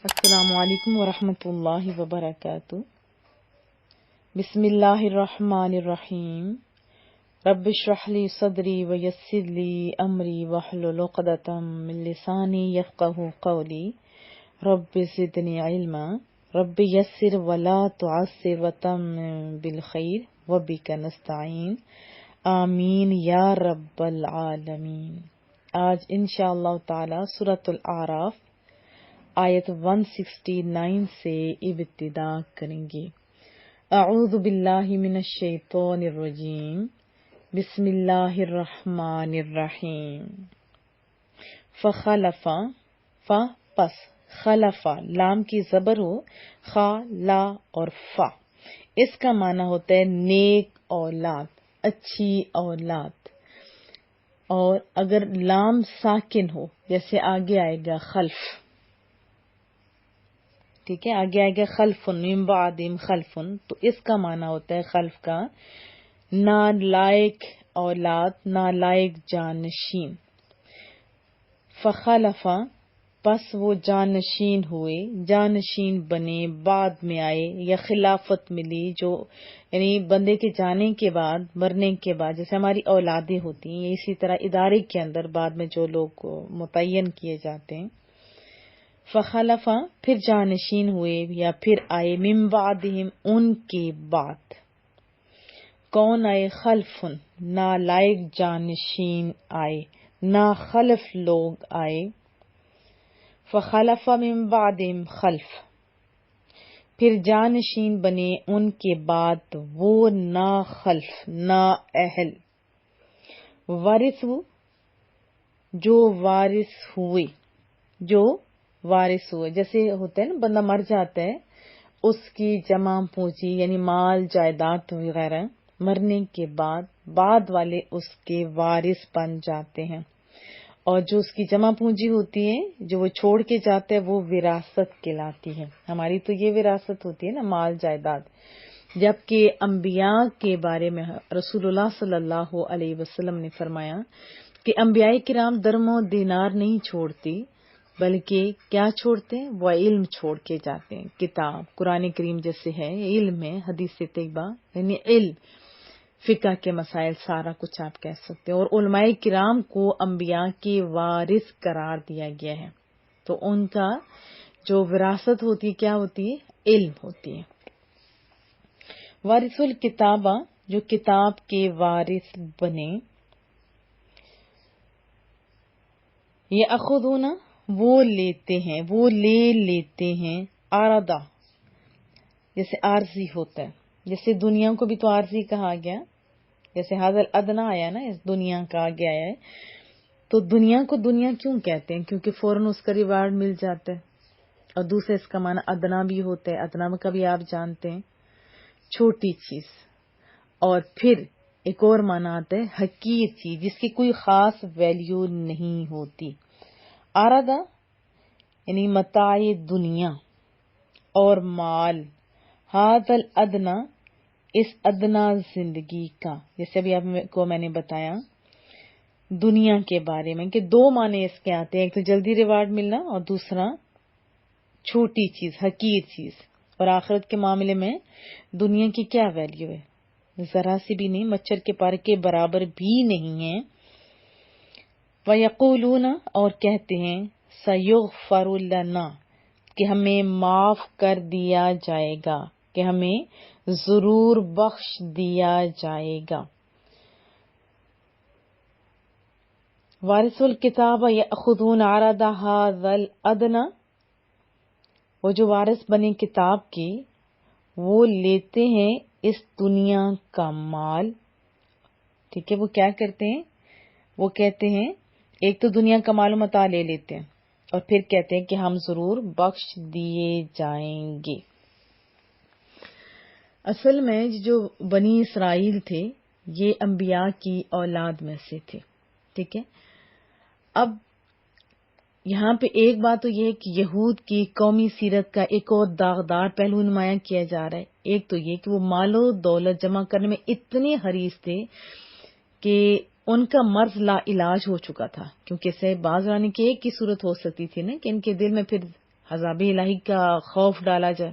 السلام علیکم ورحمۃ اللہ وبرکاتہ۔ بسم اللہ الرحمن الرحیم۔ رب اشرح لی صدری ویسر لی امری واحلل عقدۃ من لسانی یفقہوا قولی۔ رب زدنی علما، رب یسر ولا تعسر وتمم بالخیر وبک نستعین، آمین یا رب العالمین۔ آج انشاءاللہ تعالی سورۃ الاعراف آیت 169 سے ابتدا کریں گے۔ اعوذ باللہ من الشیطان الرجیم، بسم اللہ الرحمن الرحیم۔ فخلف، پس، خلف لام کی زبر ہو، خا لا اور فا، اس کا معنی ہوتا ہے نیک اولاد، اچھی اولاد۔ اور اگر لام ساکن ہو جیسے آگے آئے گا خلف، ٹھیک ہے، آگے آئے گا خلفن من بعدہم خلفن، تو اس کا معنی ہوتا ہے خلف کا نالائق اولاد، نالائق جانشین۔ فخلف، پس وہ جانشین ہوئے، جانشین بنے، بعد میں آئے یا خلافت ملی، جو یعنی بندے کے جانے کے بعد، مرنے کے بعد، جیسے ہماری اولادیں ہوتی ہیں، اسی طرح ادارے کے اندر بعد میں جو لوگ متعین کیے جاتے ہیں۔ فخلف، پھر جانشین ہوئے یا پھر آئے، من بعدہم ان کے بعد۔ کون آئے؟ خلفن، نالائق جانشین آئے، ناخلف لوگ آئے۔ فخلف من بعدہم خلف، پھر جانشین بنے ان کے بعد وہ ناخلف، نااہل۔ ورثوا، جو وارث ہوئے، جو وارث ہوئے، جیسے ہوتا ہے نا بندہ مر جاتا ہے، اس کی جمع پونجی یعنی مال جائیداد وغیرہ مرنے کے بعد والے اس کے وارث بن جاتے ہیں، اور جو اس کی جمع پونجی ہوتی ہے جو وہ چھوڑ کے جاتا ہے وہ وراثت کہلاتی ہے۔ ہماری تو یہ وراثت ہوتی ہے نا، مال جائیداد، جبکہ انبیاء کے بارے میں رسول اللہ صلی اللہ علیہ وسلم نے فرمایا کہ انبیاء کرام درم و دینار نہیں چھوڑتی، بلکہ کیا چھوڑتے ہیں؟ وہ علم چھوڑ کے جاتے ہیں، کتاب، قرآن کریم جیسے ہے، علم ہے، حدیث طیبہ یعنی علم، فقہ کے مسائل، سارا کچھ آپ کہہ سکتے ہیں۔ اور علماء کرام کو انبیاء کے وارث قرار دیا گیا ہے، تو ان کا جو وراثت ہوتی ہے کیا ہوتی ہے؟ علم ہوتی ہے۔ وارث الکتابہ، جو کتاب کے وارث بنے۔ یأخذون، وہ لیتے ہیں، وہ لے لیتے ہیں، عرضا، جیسے عارضی ہوتا ہے، جیسے دنیا کو بھی تو عارضی کہا گیا، جیسے حاضر ادنا آیا نا، اس دنیا کا آگے آیا ہے، تو دنیا کو دنیا کیوں کہتے ہیں؟ کیونکہ فوراً اس کا ریوارڈ مل جاتا ہے۔ اور دوسرے اس کا معنی ادنا بھی ہوتا ہے، ادنا کا بھی آپ جانتے ہیں، چھوٹی چیز۔ اور پھر ایک اور معنی آتا ہے حقیر چیز، جس کی کوئی خاص ویلیو نہیں ہوتی۔ عرضا یعنی متاع دنیا اور مال، ھذا الادنا، اس ادنا زندگی کا، جیسے ابھی آپ کو میں نے بتایا دنیا کے بارے میں کہ دو معنی اس کے آتے ہیں، ایک تو جلدی ریوارڈ ملنا اور دوسرا چھوٹی چیز، حقیر چیز۔ اور آخرت کے معاملے میں دنیا کی کیا ویلیو ہے؟ ذرا سی بھی نہیں، مچھر کے پر کے برابر بھی نہیں ہے۔ وَيَقُولُونَ، اور کہتے ہیں، سَيُغْفَرُ لَنَا، کہ ہمیں معاف کر دیا جائے گا، کہ ہمیں ضرور بخش دیا جائے گا۔ وارث الکتاب یأخذون عرض ھذا الادنی، وہ جو وارث بنے کتاب کے، وہ لیتے ہیں اس دنیا کا مال، ٹھیک ہے، وہ کیا کرتے ہیں؟ وہ کہتے ہیں ایک تو دنیا کا مال و متاع لے لیتے ہیں، اور پھر کہتے ہیں کہ ہم ضرور بخش دیے جائیں گے۔ اصل میں جو بنی اسرائیل تھے یہ انبیاء کی اولاد میں سے تھے، ٹھیک ہے۔ اب یہاں پہ ایک بات تو یہ ہے کہ یہود کی قومی سیرت کا ایک اور داغدار پہلو نمایاں کیا جا رہا ہے۔ ایک تو یہ کہ وہ مال و دولت جمع کرنے میں اتنے حریص تھے کہ ان کا مرض لا علاج ہو چکا تھا، کیونکہ سے بعض رانی کی ایک ہی صورت ہو سکتی تھی نا کہ ان کے دل میں پھر عذاب الہی کا خوف ڈالا جائے،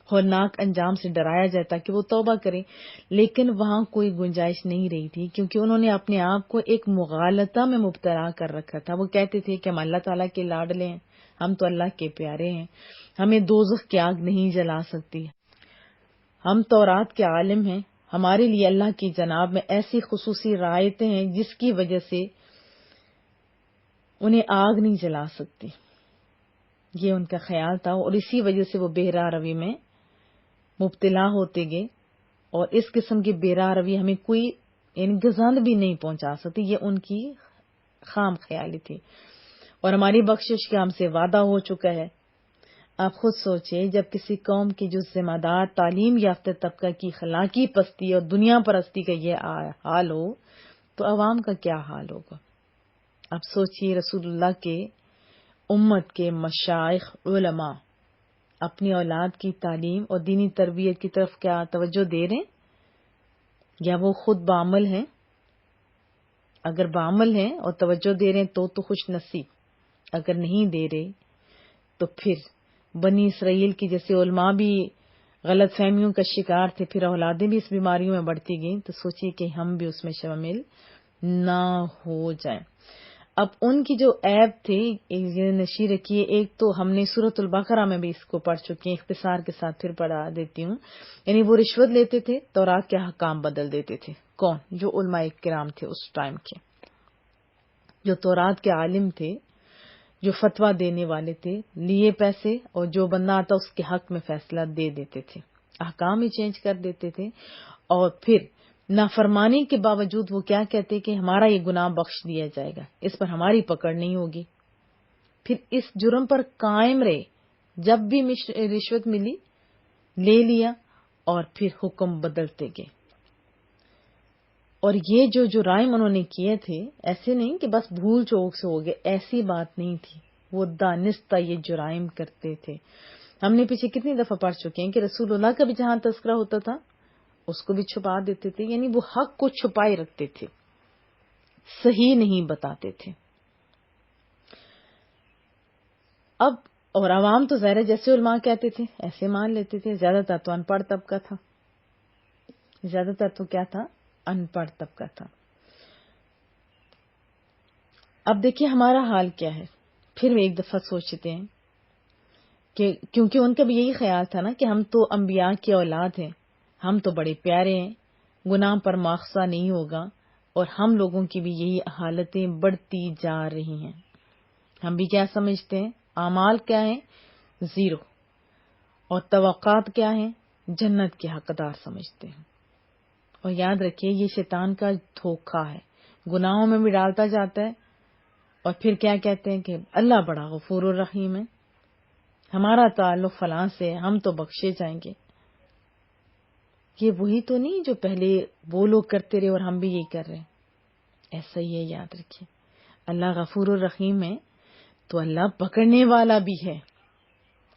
ہولناک انجام سے ڈرایا جائے تاکہ وہ توبہ کریں، لیکن وہاں کوئی گنجائش نہیں رہی تھی، کیونکہ انہوں نے اپنے آپ کو ایک مغالطہ میں مبتلا کر رکھا تھا۔ وہ کہتے تھے کہ ہم اللہ تعالیٰ کے لاڈلے ہیں، ہم تو اللہ کے پیارے ہیں، ہمیں دوزخ کی آگ نہیں جلا سکتی، ہم تورات کے عالم ہیں، ہمارے لیے اللہ کی جناب میں ایسی خصوصی رعایتیں ہیں جس کی وجہ سے انہیں آگ نہیں جلا سکتی۔ یہ ان کا خیال تھا، اور اسی وجہ سے وہ بے راہ روی میں مبتلا ہوتے گئے، اور اس قسم کی بے راہ روی ہمیں کوئی گزند بھی نہیں پہنچا سکتی، یہ ان کی خام خیالی تھی، اور ہماری بخشش کا ہم سے وعدہ ہو چکا ہے۔ آپ خود سوچیں، جب کسی قوم کی جو ذمہ دار تعلیم یافتہ طبقہ کی اخلاقی پستی اور دنیا پرستی کا یہ حال ہو تو عوام کا کیا حال ہوگا۔ اب سوچئے، رسول اللہ کے امت کے مشائخ علماء اپنی اولاد کی تعلیم اور دینی تربیت کی طرف کیا توجہ دے رہے ہیں، یا وہ خود بعمل ہیں؟ اگر بعمل ہیں اور توجہ دے رہے ہیں تو خوش نصیب، اگر نہیں دے رہے تو پھر بنی اسرائیل کی جیسے علماء بھی غلط فہمیوں کا شکار تھے، پھر اولادیں بھی اس بیماریوں میں بڑھتی گئیں، تو سوچئے کہ ہم بھی اس میں شامل نہ ہو جائیں۔ اب ان کی جو عیب تھے نشی رکھیے، ایک تو ہم نے سورۃ البقرہ میں بھی اس کو پڑھ چکے ہیں، اختصار کے ساتھ پھر پڑھا دیتی ہوں، یعنی وہ رشوت لیتے تھے، تورات کے حکام بدل دیتے تھے۔ کون؟ جو علماء کرام تھے اس ٹائم کے، جو تورات کے عالم تھے، جو فتویٰ دینے والے تھے، لیے پیسے اور جو بندہ آتا اس کے حق میں فیصلہ دے دیتے تھے، احکام ہی چینج کر دیتے تھے، اور پھر نافرمانی کے باوجود وہ کیا کہتے کہ ہمارا یہ گناہ بخش دیا جائے گا، اس پر ہماری پکڑ نہیں ہوگی۔ پھر اس جرم پر قائم رہے، جب بھی رشوت ملی لے لیا، اور پھر حکم بدلتے گئے۔ اور یہ جو جرائم انہوں نے کیے تھے، ایسے نہیں کہ بس بھول چوک سے ہو گئے، ایسی بات نہیں تھی، وہ دانستہ یہ جرائم کرتے تھے۔ ہم نے پیچھے کتنی دفعہ پڑھ چکے ہیں کہ رسول اللہ کا بھی جہاں تذکرہ ہوتا تھا اس کو بھی چھپا دیتے تھے، یعنی وہ حق کو چھپائے رکھتے تھے، صحیح نہیں بتاتے تھے۔ اب اور عوام تو ظاہر جیسے علماء کہتے تھے ایسے مان لیتے تھے، زیادہ تر تو ان پڑھ طبقہ تھا، زیادہ تر تو کیا تھا؟ ان پڑھ طبقہ تھا۔ اب دیکھیے ہمارا حال کیا ہے، پھر ایک دفعہ سوچتے ہیں کہ کیونکہ ان کا بھی یہی خیال تھا نا کہ ہم تو انبیاء کی اولاد ہیں، ہم تو بڑے پیارے ہیں، گناہ پر مواخذہ نہیں ہوگا، اور ہم لوگوں کی بھی یہی حالتیں بڑھتی جا رہی ہیں۔ ہم بھی کیا سمجھتے ہیں؟ اعمال کیا ہیں؟ زیرو، اور توقعات کیا ہیں؟ جنت کے حقدار سمجھتے ہیں۔ اور یاد رکھیے یہ شیطان کا دھوکہ ہے، گناہوں میں بھی ڈالتا جاتا ہے، اور پھر کیا کہتے ہیں کہ اللہ بڑا غفور الرحیم ہے، ہمارا تعلق فلاں سے، ہم تو بخشے جائیں گے۔ یہ وہی تو نہیں جو پہلے وہ لوگ کرتے رہے اور ہم بھی یہی کر رہے ہیں؟ ایسا ہی ہے، یاد رکھیے اللہ غفور الرحیم ہے تو اللہ پکڑنے والا بھی ہے۔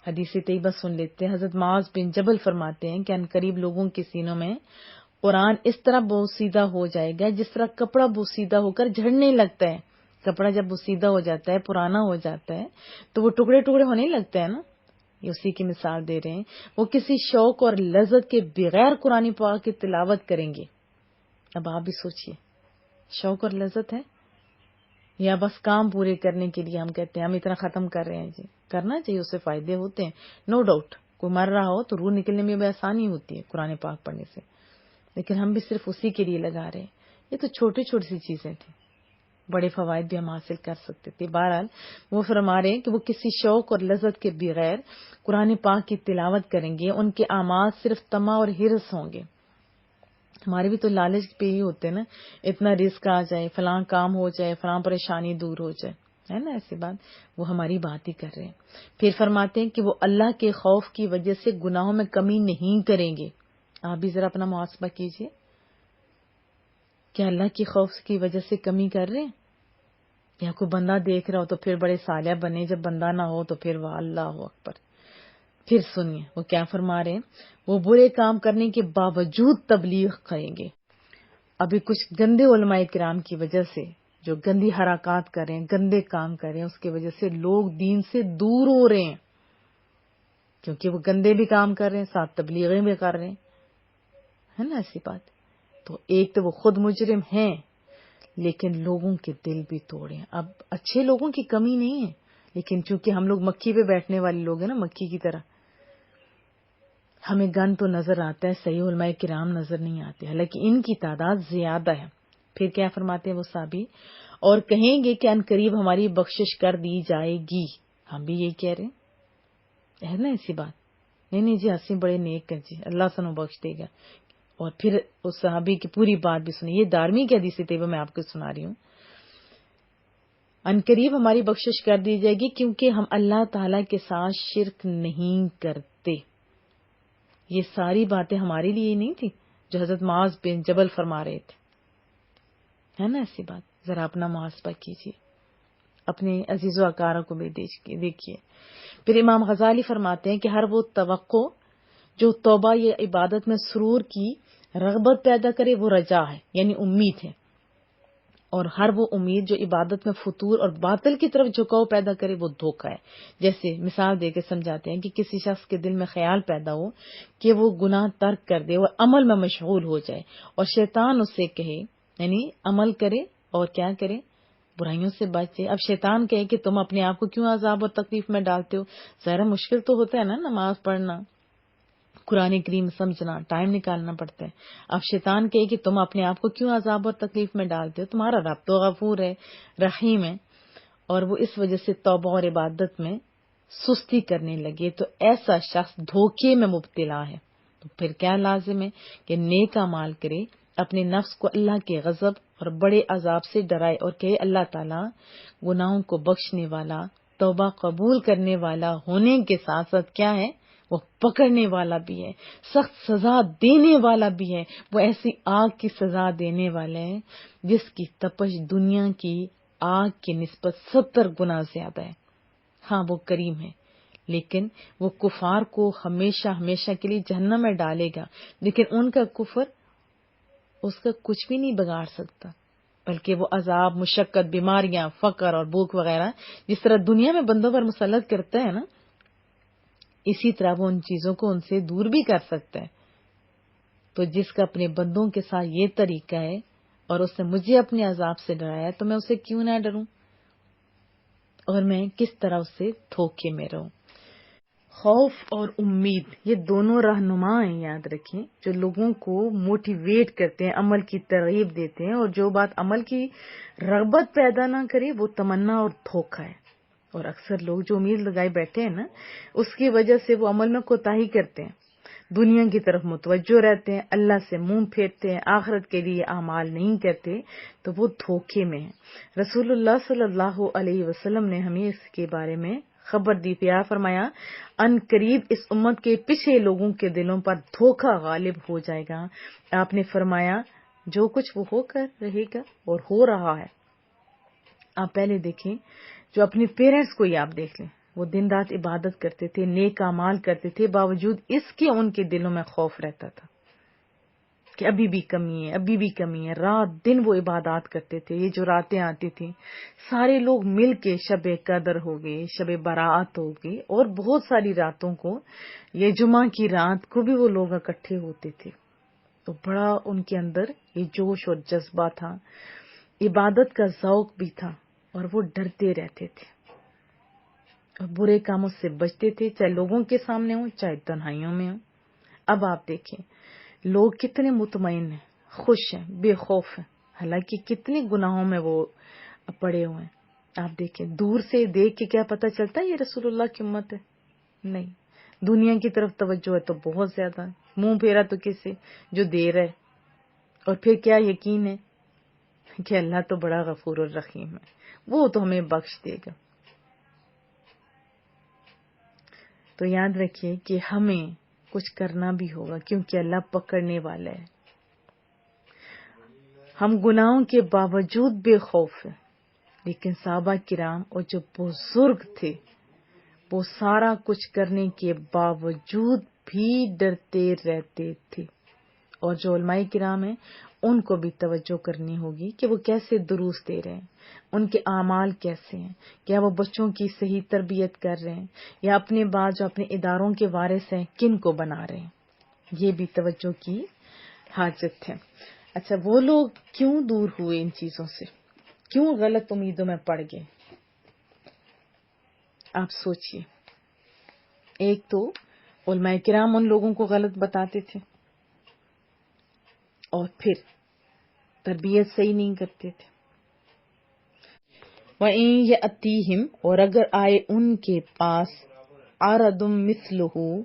حدیث طیبہ سن لیتے ہیں، حضرت معاذ بن جبل فرماتے ہیں کہ ان قریب لوگوں کے سینوں میں قرآن اس طرح بوسیدہ ہو جائے گا جس طرح کپڑا بوسیدہ ہو کر جھڑنے لگتا ہے۔ کپڑا جب بوسیدہ ہو جاتا ہے، پرانا ہو جاتا ہے، تو وہ ٹکڑے ٹکڑے ہونے لگتا ہے نا، یہ اسی کی مثال دے رہے ہیں۔ وہ کسی شوق اور لذت کے بغیر قرآن پاک کی تلاوت کریں گے۔ اب آپ بھی سوچئے، شوق اور لذت ہے یا بس کام پورے کرنے کے لیے ہم کہتے ہیں ہم اتنا ختم کر رہے ہیں؟ جی کرنا چاہیے، اس سے فائدے ہوتے ہیں، نو ڈاؤٹ۔ کوئی مر رہا ہو تو روح نکلنے میں بھی آسانی ہوتی ہے قرآن پاک پڑھنے سے، لیکن ہم بھی صرف اسی کے لیے لگا رہے ہیں۔ یہ تو چھوٹی چھوٹی سی چیزیں تھیں، بڑے فوائد بھی ہم حاصل کر سکتے تھے۔ بہرحال وہ فرما رہے ہیں کہ وہ کسی شوق اور لذت کے بغیر قرآن پاک کی تلاوت کریں گے، ان کے اعمال صرف طمع اور حرص ہوں گے۔ ہمارے بھی تو لالچ پہ ہی ہوتے نا، اتنا رزق آ جائے، فلاں کام ہو جائے، فلاں پریشانی دور ہو جائے، ہے نا ایسی بات۔ وہ ہماری بات ہی کر رہے ہیں۔ پھر فرماتے ہیں کہ وہ اللہ کے خوف کی وجہ سے گناہوں میں کمی نہیں کریں گے۔ آپ بھی ذرا اپنا محاسبہ کیجئے، کیا اللہ کی خوف کی وجہ سے کمی کر رہے ہیں؟ یا کوئی بندہ دیکھ رہا ہو تو پھر بڑے صالح بنے، جب بندہ نہ ہو تو پھر واہ اللہ اکبر۔ پھر سنیے وہ کیا فرما رہے ہیں، وہ برے کام کرنے کے باوجود تبلیغ کریں گے۔ ابھی کچھ گندے علماء کرام کی وجہ سے جو گندی حرکات کر رہے ہیں، گندے کام کر رہے ہیں، اس کی وجہ سے لوگ دین سے دور ہو رہے ہیں۔ کیونکہ وہ گندے بھی کام کر رہے ہیں، ساتھ تبلیغیں بھی کر رہے ہیں، ہے نا ایسی بات. تو ایک تو وہ خود مجرم ہیں، لیکن لوگوں کے دل بھی توڑے. اب اچھے لوگوں کی کمی نہیں ہے، لیکن چونکہ ہم لوگ مکھی پہ بیٹھنے والے لوگ ہیں نا، مکھی کی طرح، ہمیں گن تو نظر آتا ہے، صحیح علماء کرام نظر نہیں آتے، حالانکہ ان کی تعداد زیادہ ہے. پھر کیا فرماتے ہیں وہ صحابی، اور کہیں گے کہ ان قریب ہماری بخشش کر دی جائے گی. ہم بھی یہی کہہ رہے ہیں، ہے نا ایسی بات. نہیں جی، ہنسی بڑے نیک ہیں جی، اللہ سنو بخش دے گا. اور پھر اس صحابی کی پوری بات بھی سنی. یہ 12ویں کی حدیث طیبہ میں آپ کو سنا رہی ہوں. ان قریب ہماری بخشش کر دی جائے گی کیونکہ ہم اللہ تعالی کے ساتھ شرک نہیں کرتے. یہ ساری باتیں ہمارے لیے نہیں تھی جو حضرت معاذ بن جبل فرما رہے تھے، ہے نا ایسی بات. ذرا اپنا محاسبہ کیجیے، اپنے عزیز و اقارب کو بھی دیکھیے. پھر امام غزالی فرماتے ہیں کہ ہر وہ توقع جو توبہ یا عبادت میں سرور کی رغبت پیدا کرے وہ رجا ہے، یعنی امید ہے. اور ہر وہ امید جو عبادت میں فطور اور باطل کی طرف جھکاؤ پیدا کرے وہ دھوکہ ہے. جیسے مثال دے کے سمجھاتے ہیں کہ کسی شخص کے دل میں خیال پیدا ہو کہ وہ گناہ ترک کر دے اور عمل میں مشغول ہو جائے، اور شیطان اس سے کہے، یعنی عمل کرے اور کیا کرے، برائیوں سے بچے. اب شیطان کہے کہ تم اپنے آپ کو کیوں عذاب اور تکلیف میں ڈالتے ہو، ظاہر مشکل تو ہوتا ہے نا، نماز پڑھنا، قرآن کریم سمجھنا، ٹائم نکالنا پڑتا ہے. اب شیطان کہے کہ تم اپنے آپ کو کیوں عذاب اور تکلیف میں ڈالتے ہو، تمہارا رب تو غفور ہے، رحیم ہے. اور وہ اس وجہ سے توبہ اور عبادت میں سستی کرنے لگے تو ایسا شخص دھوکے میں مبتلا ہے. تو پھر کیا لازم ہے کہ نیک اعمال کرے، اپنے نفس کو اللہ کے غضب اور بڑے عذاب سے ڈرائے اور کہے اللہ تعالیٰ گناہوں کو بخشنے والا، توبہ قبول کرنے والا ہونے کے ساتھ ساتھ کیا ہے، وہ پکڑنے والا بھی ہے، سخت سزا دینے والا بھی ہے. وہ ایسی آگ کی سزا دینے والا ہے جس کی تپش دنیا کی آگ کی نسبت 70 گنا زیادہ ہے. ہاں وہ کریم ہے، لیکن وہ کفار کو ہمیشہ ہمیشہ کے لیے جہنم میں ڈالے گا. لیکن ان کا کفر اس کا کچھ بھی نہیں بگاڑ سکتا، بلکہ وہ عذاب، مشقت، بیماریاں، فقر اور بھوک وغیرہ جس طرح دنیا میں بندوں پر مسلط کرتا ہے نا، اسی طرح وہ ان چیزوں کو ان سے دور بھی کر سکتا ہے. تو جس کا اپنے بندوں کے ساتھ یہ طریقہ ہے اور اس نے مجھے اپنے عذاب سے ڈرایا تو میں اسے کیوں نہ ڈروں، اور میں کس طرح اس سے دھوکے میں رہوں. خوف اور امید یہ دونوں رہنما ہیں، یاد رکھیں، جو لوگوں کو موٹیویٹ کرتے ہیں، عمل کی ترغیب دیتے ہیں. اور جو بات عمل کی رغبت پیدا نہ کرے وہ تمنا اور دھوکہ ہے. اور اکثر لوگ جو امید لگائے بیٹھے ہیں نا، اس کی وجہ سے وہ عمل میں کوتاہی کرتے ہیں، دنیا کی طرف متوجہ رہتے ہیں، اللہ سے منہ پھیرتے ہیں، آخرت کے لیے اعمال نہیں کرتے، تو وہ دھوکے میں ہیں. رسول اللہ صلی اللہ علیہ وسلم نے ہمیں اس کے بارے میں خبر دی. پیار فرمایا ان قریب اس امت کے پیچھے لوگوں کے دلوں پر دھوکہ غالب ہو جائے گا. آپ نے فرمایا جو کچھ وہ ہو کر رہے گا اور ہو رہا ہے. آپ پہلے دیکھیں، جو اپنے پیرنٹس کو ہی آپ دیکھ لیں، وہ دن رات عبادت کرتے تھے، نیک اعمال کرتے تھے، باوجود اس کے ان کے دلوں میں خوف رہتا تھا کہ ابھی بھی کمی ہے، ابھی بھی کمی ہے. رات دن وہ عبادات کرتے تھے. یہ جو راتیں آتی تھیں، سارے لوگ مل کے شب قدر ہو گئے، شب برات ہو گئی، اور بہت ساری راتوں کو، یہ جمعہ کی رات کو بھی وہ لوگ اکٹھے ہوتے تھے. تو بڑا ان کے اندر یہ جوش اور جذبہ تھا، عبادت کا ذوق بھی تھا، اور وہ ڈرتے رہتے تھے اور برے کاموں سے بچتے تھے، چاہے لوگوں کے سامنے ہوں چاہے تنہائیوں میں ہوں. اب آپ دیکھیں لوگ کتنے مطمئن ہیں، خوش ہیں، بے خوف ہیں، حالانکہ کتنے گناہوں میں وہ پڑے ہوئے ہیں. آپ دیکھیں دور سے دیکھ کے کیا پتہ چلتا ہے یہ رسول اللہ کی امت ہے؟ نہیں. دنیا کی طرف توجہ ہے تو بہت زیادہ، منہ پھیرا تو کسی جو دے رہے، اور پھر کیا یقین ہے کہ اللہ تو بڑا غفور الرحیم ہے، وہ تو ہمیں بخش دے گا. تو یاد رکھیے کہ ہمیں کچھ کرنا بھی ہوگا، کیونکہ اللہ پکڑنے والا ہے. ہم گناہوں کے باوجود بے خوف ہیں، لیکن صحابہ کرام اور جو بزرگ تھے وہ سارا کچھ کرنے کے باوجود بھی ڈرتے رہتے تھے. اور جو علماء کرام ہیں ان کو بھی توجہ کرنی ہوگی کہ وہ کیسے دروس دے رہے ہیں، ان کے اعمال کیسے ہیں، کیا وہ بچوں کی صحیح تربیت کر رہے ہیں، یا اپنے بعد جو اپنے اداروں کے وارث ہیں کن کو بنا رہے ہیں، یہ بھی توجہ کی حاجت ہے۔ اچھا، وہ لوگ کیوں دور ہوئے ان چیزوں سے، کیوں غلط امیدوں میں پڑ گئے؟ آپ سوچئے۔ ایک تو علماء کرام ان لوگوں کو غلط بتاتے تھے، اور پھر تربیت صحیح نہیں کرتے تھے۔ وَإِن يَأْتِيهِمْ، اور اگر آئے ان کے پاس، عَرَضٌ مِثْلُهُ،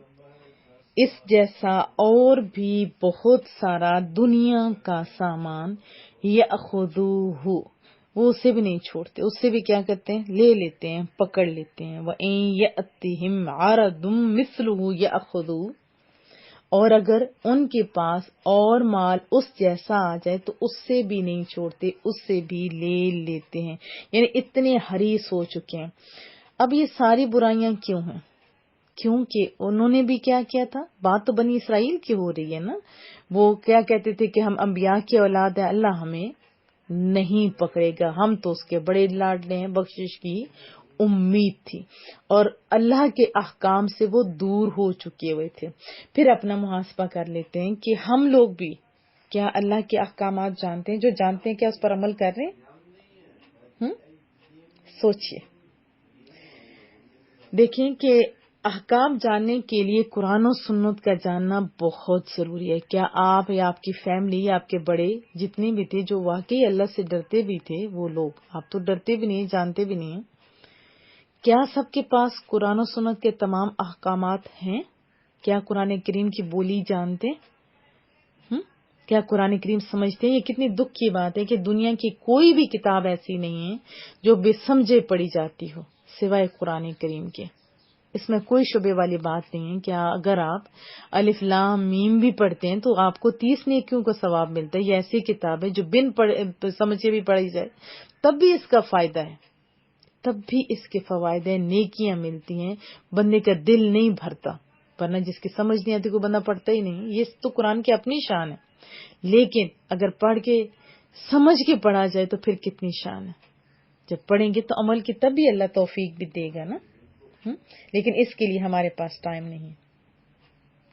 اس جیسا اور بھی بہت سارا دنیا کا سامان، يَأْخُذُوهُ، وہ اسے بھی نہیں چھوڑتے، اس سے بھی کیا کرتے ہیں؟ لے لیتے ہیں، پکڑ لیتے ہیں۔ وَإِن يَأْتِهِمْ عَرَضٌ مِثْلُهُ يَأْخُذُوهُ، اور اگر ان کے پاس اور مال اس جیسا آ جائے تو اس سے بھی نہیں چھوڑتے، اس سے بھی لے لیتے ہیں، یعنی اتنے حریص ہو چکے ہیں۔ اب یہ ساری برائیاں کیوں ہیں؟ کیونکہ انہوں نے بھی کیا کیا تھا؟ بات تو بنی اسرائیل کی ہو رہی ہے نا، وہ کیا کہتے تھے کہ ہم انبیاء کی اولاد ہیں، اللہ ہمیں نہیں پکڑے گا، ہم تو اس کے بڑے لاڈلے ہیں، بخشش کی امید تھی، اور اللہ کے احکام سے وہ دور ہو چکے ہوئے تھے۔ پھر اپنا محاسبہ کر لیتے ہیں کہ ہم لوگ بھی کیا اللہ کے احکامات جانتے ہیں؟ جو جانتے ہیں کیا اس پر عمل کر رہے ہیں؟ سوچئے، دیکھیں کہ احکام جاننے کے لیے قرآن و سنت کا جاننا بہت ضروری ہے۔ کیا آپ یا آپ کی فیملی یا آپ کے بڑے جتنے بھی تھے جو واقعی اللہ سے ڈرتے بھی تھے، وہ لوگ، آپ تو ڈرتے بھی نہیں، جانتے بھی نہیں ہیں، کیا سب کے پاس قرآن و سنت کے تمام احکامات ہیں؟ کیا قرآن کریم کی بولی جانتے ہیں؟ کیا قرآن کریم سمجھتے ہیں؟ یہ کتنی دکھ کی بات ہے کہ دنیا کی کوئی بھی کتاب ایسی نہیں ہے جو بے سمجھے پڑھی جاتی ہو سوائے قرآن کریم کے۔ اس میں کوئی شبے والی بات نہیں ہے کہ اگر آپ الف لام میم بھی پڑھتے ہیں تو آپ کو 30 نیکیوں کا ثواب ملتا ہے۔ یہ ایسی کتاب ہے جو بن سمجھے بھی پڑھی جائے تب بھی اس کا فائدہ ہے، تب بھی اس کے فوائد ہیں، نیکیاں ملتی ہیں، بندے کا دل نہیں بھرتا، ورنہ جس کی سمجھ نہیں آتی کوئی بندہ پڑھتا ہی نہیں۔ یہ تو قرآن کی اپنی شان ہے، لیکن اگر پڑھ کے سمجھ کے پڑھا جائے تو پھر کتنی شان ہے۔ جب پڑھیں گے تو عمل کی تب بھی اللہ توفیق بھی دے گا نا۔ لیکن اس کے لیے ہمارے پاس ٹائم نہیں ہے۔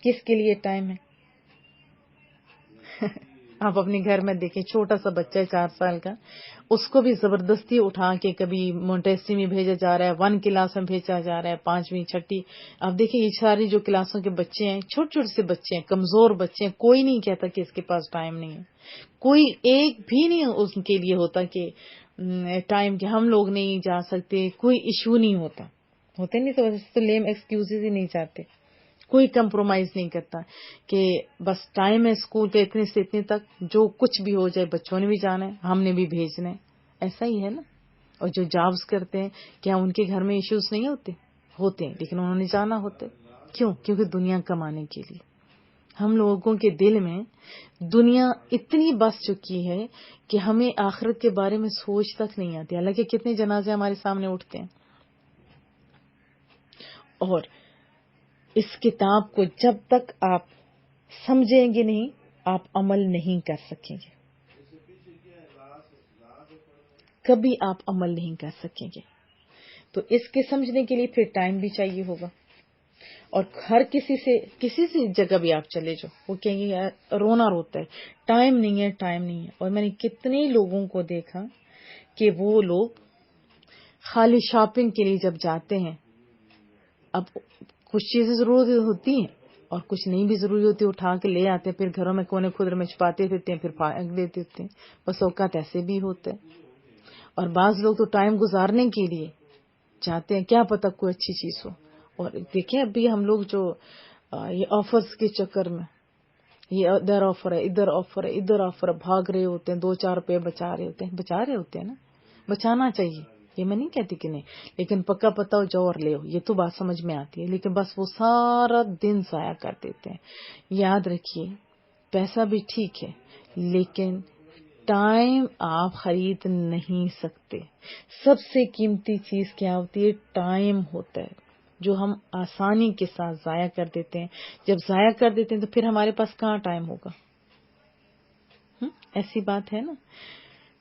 کس کے لیے ٹائم ہے؟ آپ اپنے گھر میں دیکھیں، چھوٹا سا بچہ ہے 4 سال کا، اس کو بھی زبردستی اٹھا کے کبھی مونٹیسری میں بھیجا جا رہا ہے، 1 کلاس میں بھیجا جا رہا ہے، 5ویں 6ٹھی۔ آپ دیکھیں یہ ساری جو کلاسوں کے بچے ہیں، چھوٹے چھوٹے سے بچے ہیں، کمزور بچے ہیں، کوئی نہیں کہتا کہ اس کے پاس ٹائم نہیں ہے، کوئی ایک بھی نہیں اس کے لیے ہوتا کہ ٹائم کہ ہم لوگ نہیں جا سکتے، کوئی ایشو نہیں ہوتا، ہوتے نہیں تو لیم ایکسکیوزز ہی نہیں چاہتے، کوئی کمپرومائز نہیں کرتا کہ بس ٹائم ہے اسکول کے اتنے سے اتنے تک، جو کچھ بھی ہو جائے بچوں نے بھی جانا ہے، ہم نے بھی بھیجنا ہے، ایسا ہی ہے نا۔ اور جو جابز کرتے ہیں کیا ان کے گھر میں ایشوز نہیں ہوتے ہیں، لیکن انہوں نے جانا ہوتا ہے، کیوں؟ کیونکہ دنیا کمانے کے لیے۔ ہم لوگوں کے دل میں دنیا اتنی بس چکی ہے کہ ہمیں آخرت کے بارے میں سوچ تک نہیں آتی، حالانکہ کتنے جنازے ہمارے سامنے اٹھتے ہیں۔ اور اس کتاب کو جب تک آپ سمجھیں گے نہیں، آپ عمل نہیں کر سکیں گے، کبھی آپ عمل نہیں کر سکیں گے۔ تو اس کے سمجھنے کے لیے پھر ٹائم بھی چاہیے ہوگا، اور ہر کسی سے جگہ بھی آپ چلے جاؤ، وہ کہیں گے یار رونا روتا ہے، ٹائم نہیں ہے، ٹائم نہیں ہے۔ اور میں نے کتنے لوگوں کو دیکھا کہ وہ لوگ خالی شاپنگ کے لیے جب جاتے ہیں، اب کچھ چیزیں ضروری ہوتی ہیں اور کچھ نہیں بھی ضروری ہوتی، اٹھا کے لے آتے ہیں، پھر گھروں میں کونے خدر میں چھپاتے دیتے ہیں، پھر پھینک دیتے ہیں، بس اوقات ایسے بھی ہوتے ہیں۔ اور بعض لوگ تو ٹائم گزارنے کے لیے جاتے ہیں، کیا پتہ کوئی اچھی چیز ہو۔ اور دیکھیں ابھی ہم لوگ جو یہ آفرز کے چکر میں، یہ ادھر آفر ہے، ادھر آفر ہے، ادھر آفر ہے، بھاگ رہے ہوتے ہیں، 2-4 روپے بچا رہے ہوتے ہیں نا، بچانا چاہیے، یہ میں نہیں کہتی کہ نہیں، لیکن پکا پتا ہو جاؤ اور لے ہو، یہ تو بات سمجھ میں آتی ہے، لیکن بس وہ سارا دن ضائع کر دیتے ہیں۔ یاد رکھیے پیسہ بھی ٹھیک ہے، لیکن ٹائم آپ خرید نہیں سکتے۔ سب سے قیمتی چیز کیا ہوتی ہے؟ ٹائم ہوتا ہے، جو ہم آسانی کے ساتھ ضائع کر دیتے ہیں۔ جب ضائع کر دیتے ہیں تو پھر ہمارے پاس کہاں ٹائم ہوگا؟ ایسی بات ہے نا.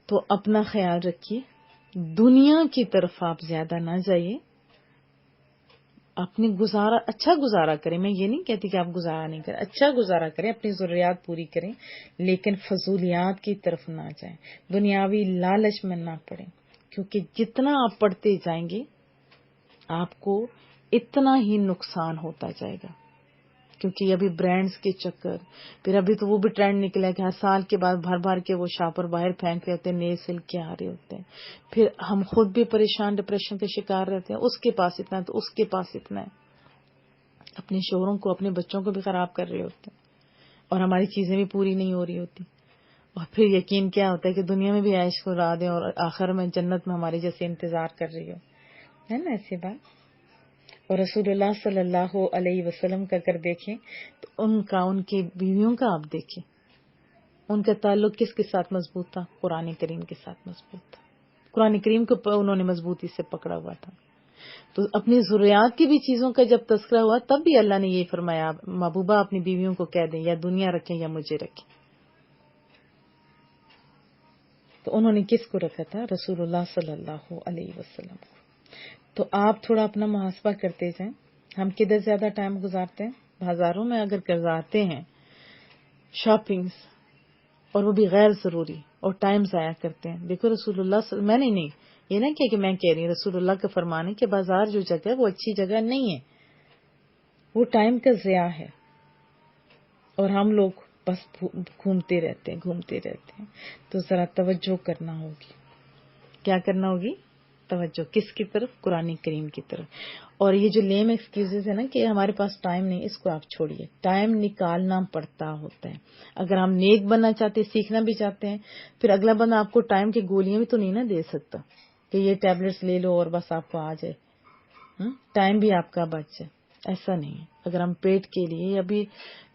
تو اپنا خیال رکھیے, دنیا کی طرف آپ زیادہ نہ جائیے, اپنی اچھا گزارا کریں. میں یہ نہیں کہتی کہ آپ گزارا نہیں کریں, اچھا گزارا کریں, اپنی ضروریات پوری کریں, لیکن فضولیات کی طرف نہ جائیں, دنیاوی لالچ میں نہ پڑیں, کیونکہ جتنا آپ پڑھتے جائیں گے آپ کو اتنا ہی نقصان ہوتا جائے گا. کیونکہ ابھی برانڈز کے چکر, پھر ابھی تو وہ بھی ٹرینڈ نکلا کہ ہر سال کے بعد بھر کے وہ شاپر باہر پھینک رہے ہوتے ہیں, نئے سل کے آ رہے ہوتے ہیں. پھر ہم خود بھی پریشان, ڈپریشن کا شکار رہتے ہیں, اس کے پاس اتنا ہے تو اس کے پاس اتنا ہے. اپنے شوہروں کو, اپنے بچوں کو بھی خراب کر رہے ہوتے ہیں, اور ہماری چیزیں بھی پوری نہیں ہو رہی ہوتی. اور پھر یقین کیا ہوتا ہے کہ دنیا میں بھی عیش کو اڑا دیں اور آخر میں جنت میں ہمارے جیسے انتظار کر رہی ہو, ہے نا ایسی بات. اور رسول اللہ صلی اللہ علیہ وسلم کا اگر دیکھیں تو ان کی بیویوں کا آپ دیکھیں, ان کا تعلق کس کے ساتھ مضبوط تھا؟ قرآن کریم کے ساتھ مضبوط تھا. قرآن کریم کو انہوں نے مضبوطی سے پکڑا ہوا تھا. تو اپنی ضروریات کی بھی چیزوں کا جب تذکرہ ہوا تب بھی اللہ نے یہ فرمایا, محبوبہ اپنی بیویوں کو کہہ دیں یا دنیا رکھیں یا مجھے رکھیں. تو انہوں نے کس کو رکھا تھا؟ رسول اللہ صلی اللہ علیہ وسلم کو. تو آپ تھوڑا اپنا محاسبہ کرتے جائیں, ہم کدھر زیادہ ٹائم گزارتے ہیں. بازاروں میں اگر گزارتے ہیں شاپنگز, اور وہ بھی غیر ضروری, اور ٹائم ضائع کرتے ہیں. دیکھو رسول اللہ میں نہیں یہ نہ کہ میں کہہ رہی ہوں, رسول اللہ کا فرمان ہے کہ بازار جو جگہ ہے وہ اچھی جگہ نہیں ہے, وہ ٹائم کا ضیاع ہے. اور ہم لوگ بس گھومتے رہتے ہیں. تو ذرا توجہ کرنا ہوگی. کیا کرنا ہوگی؟ توجہ. کس کی طرف؟ قرآن کریم کی طرف. اور یہ جو لیم ایکسکیوزز ہے نا کہ ہمارے پاس ٹائم نہیں, اس کو آپ چھوڑیے. ٹائم نکالنا پڑتا ہوتا ہے. اگر ہم نیک بننا چاہتے ہیں, سیکھنا بھی چاہتے ہیں, پھر اگلا بندہ آپ کو ٹائم کی گولیاں بھی تو نہیں نہ دے سکتا کہ یہ ٹیبلٹس لے لو اور بس آپ کو آ جائے, ٹائم بھی آپ کا بچ جائے. ایسا نہیں ہے. اگر ہم پیٹ کے لیے, ابھی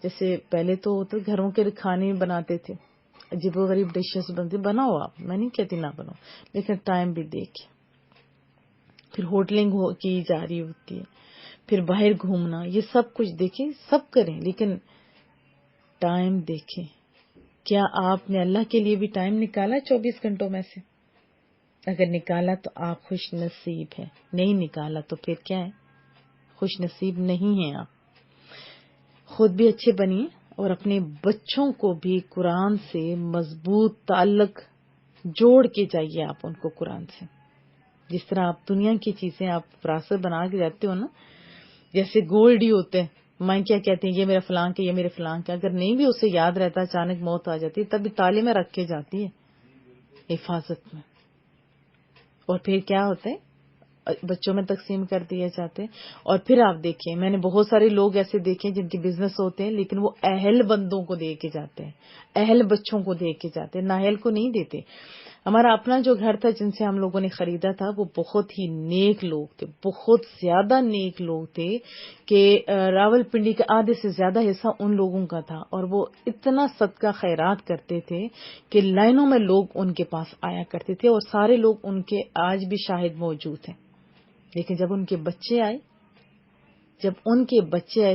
جیسے پہلے تو گھروں کے کھانے بناتے تھے, عجیب و غریب ڈشز بنتی, بناؤ آپ, میں نہیں کہتی نہ بناؤ, لیکن ٹائم بھی دیکھیں. پھر ہوٹلنگ کی جا رہی ہوتی ہے, پھر باہر گھومنا, یہ سب کچھ دیکھیں, سب کریں, لیکن ٹائم دیکھیں. کیا آپ نے اللہ کے لیے بھی ٹائم نکالا 24 گھنٹوں میں سے؟ اگر نکالا تو آپ خوش نصیب ہیں, نہیں نکالا تو پھر کیا ہے؟ خوش نصیب نہیں ہیں آپ. خود بھی اچھے بنیے اور اپنے بچوں کو بھی قرآن سے مضبوط تعلق جوڑ کے جائیے آپ ان کو قرآن سے. جس طرح آپ دنیا کی چیزیں آپ وراثت بنا کے جاتے ہو نا, جیسے گولڈ ہی ہوتے ہیں, ماں کیا کہتے ہیں یہ میرا فلاں کا, یہ میرے فلاں کا, اگر نہیں بھی اسے یاد رہتا, اچانک موت آ جاتی تب بھی تالے میں رکھ کے جاتی ہے حفاظت میں. اور پھر کیا ہوتا ہے, بچوں میں تقسیم کر دیے جاتے ہیں. اور پھر آپ دیکھیں, میں نے بہت سارے لوگ ایسے دیکھے جن کے بزنس ہوتے ہیں لیکن وہ اہل بندوں کو دے کے جاتے ہیں, اہل بچوں کو دے کے جاتے ہیں, نااہل کو نہیں دیتے. ہمارا اپنا جو گھر تھا جن سے ہم لوگوں نے خریدا تھا وہ بہت ہی نیک لوگ تھے, بہت زیادہ نیک لوگ تھے کہ راول پنڈی کا آدھے سے زیادہ حصہ ان لوگوں کا تھا. اور وہ اتنا صدقہ خیرات کرتے تھے کہ لائنوں میں لوگ ان کے پاس آیا کرتے تھے, اور سارے لوگ ان کے آج بھی شاہد موجود ہیں. لیکن جب ان کے بچے آئے,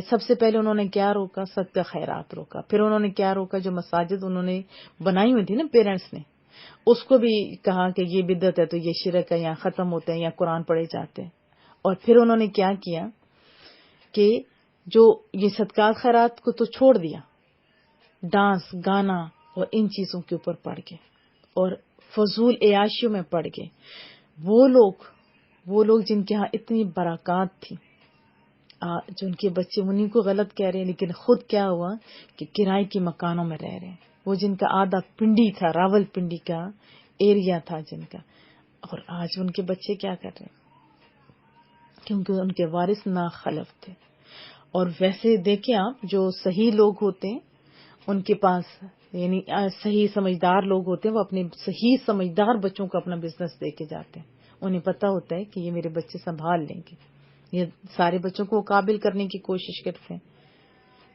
سب سے پہلے انہوں نے کیا روکا؟ صدقہ خیرات روکا. پھر انہوں نے کیا روکا؟ جو مساجد انہوں نے بنائی ہوئی تھی نا پیرنٹس نے, اس کو بھی کہا کہ یہ بدعت ہے تو یہ شرک ہے, یہاں ختم ہوتے ہیں یا قرآن پڑھے جاتے ہیں. اور پھر انہوں نے کیا کیا کہ جو یہ صدقات خیرات کو تو چھوڑ دیا, ڈانس گانا اور ان چیزوں کے اوپر پڑ گئے اور فضول عیاشیوں میں پڑ گئے. وہ لوگ جن کے ہاں اتنی برکات تھی, جو ان کے بچے انہیں کو غلط کہہ رہے ہیں, لیکن خود کیا ہوا کہ کرائے کے مکانوں میں رہ رہے ہیں. وہ جن کا آدھا پنڈی تھا, راول پنڈی کا ایریا تھا جن کا, اور آج ان کے بچے کیا کر رہے ہیں؟ کیونکہ ان کے وارث ناخلف تھے. اور ویسے دیکھیں آپ, جو صحیح لوگ ہوتے ہیں ان کے پاس, یعنی صحیح سمجھدار لوگ ہوتے ہیں, وہ اپنے صحیح سمجھدار بچوں کو اپنا بزنس دے کے جاتے ہیں. انہیں پتا ہوتا ہے کہ یہ میرے بچے سنبھال لیں گے, یہ سارے بچوں کو قابل کرنے کی کوشش کرتے ہیں.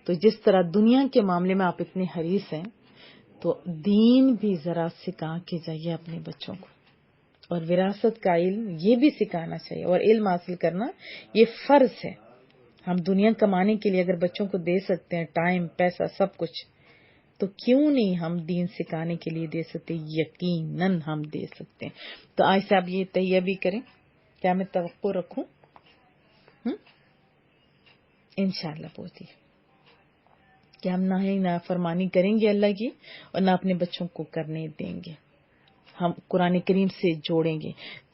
تو جس طرح دنیا کے معاملے میں آپ اتنے حریص ہیں, تو دین بھی ذرا سکھا کے جائیے اپنے بچوں کو. اور وراثت کا علم یہ بھی سکھانا چاہیے, اور علم حاصل کرنا یہ فرض ہے. ہم دنیا کمانے کے لیے اگر بچوں کو دے سکتے ہیں ٹائم, پیسہ, سب کچھ, تو کیوں نہیں ہم دین سکھانے کے لیے دے سکتے؟ یقیناً ہم دے سکتے ہیں. تو آج سے آپ یہ تہیہ بھی کریں. کیا میں توقع رکھوں؟ انشاءاللہ پوچھیے کہ ہم نہ ہی نافرمانی کریں گے اللہ کی، اور نہ اپنے بچوں کو کرنے دیں گے. ہم قرآن کریم سے جوڑیں گے.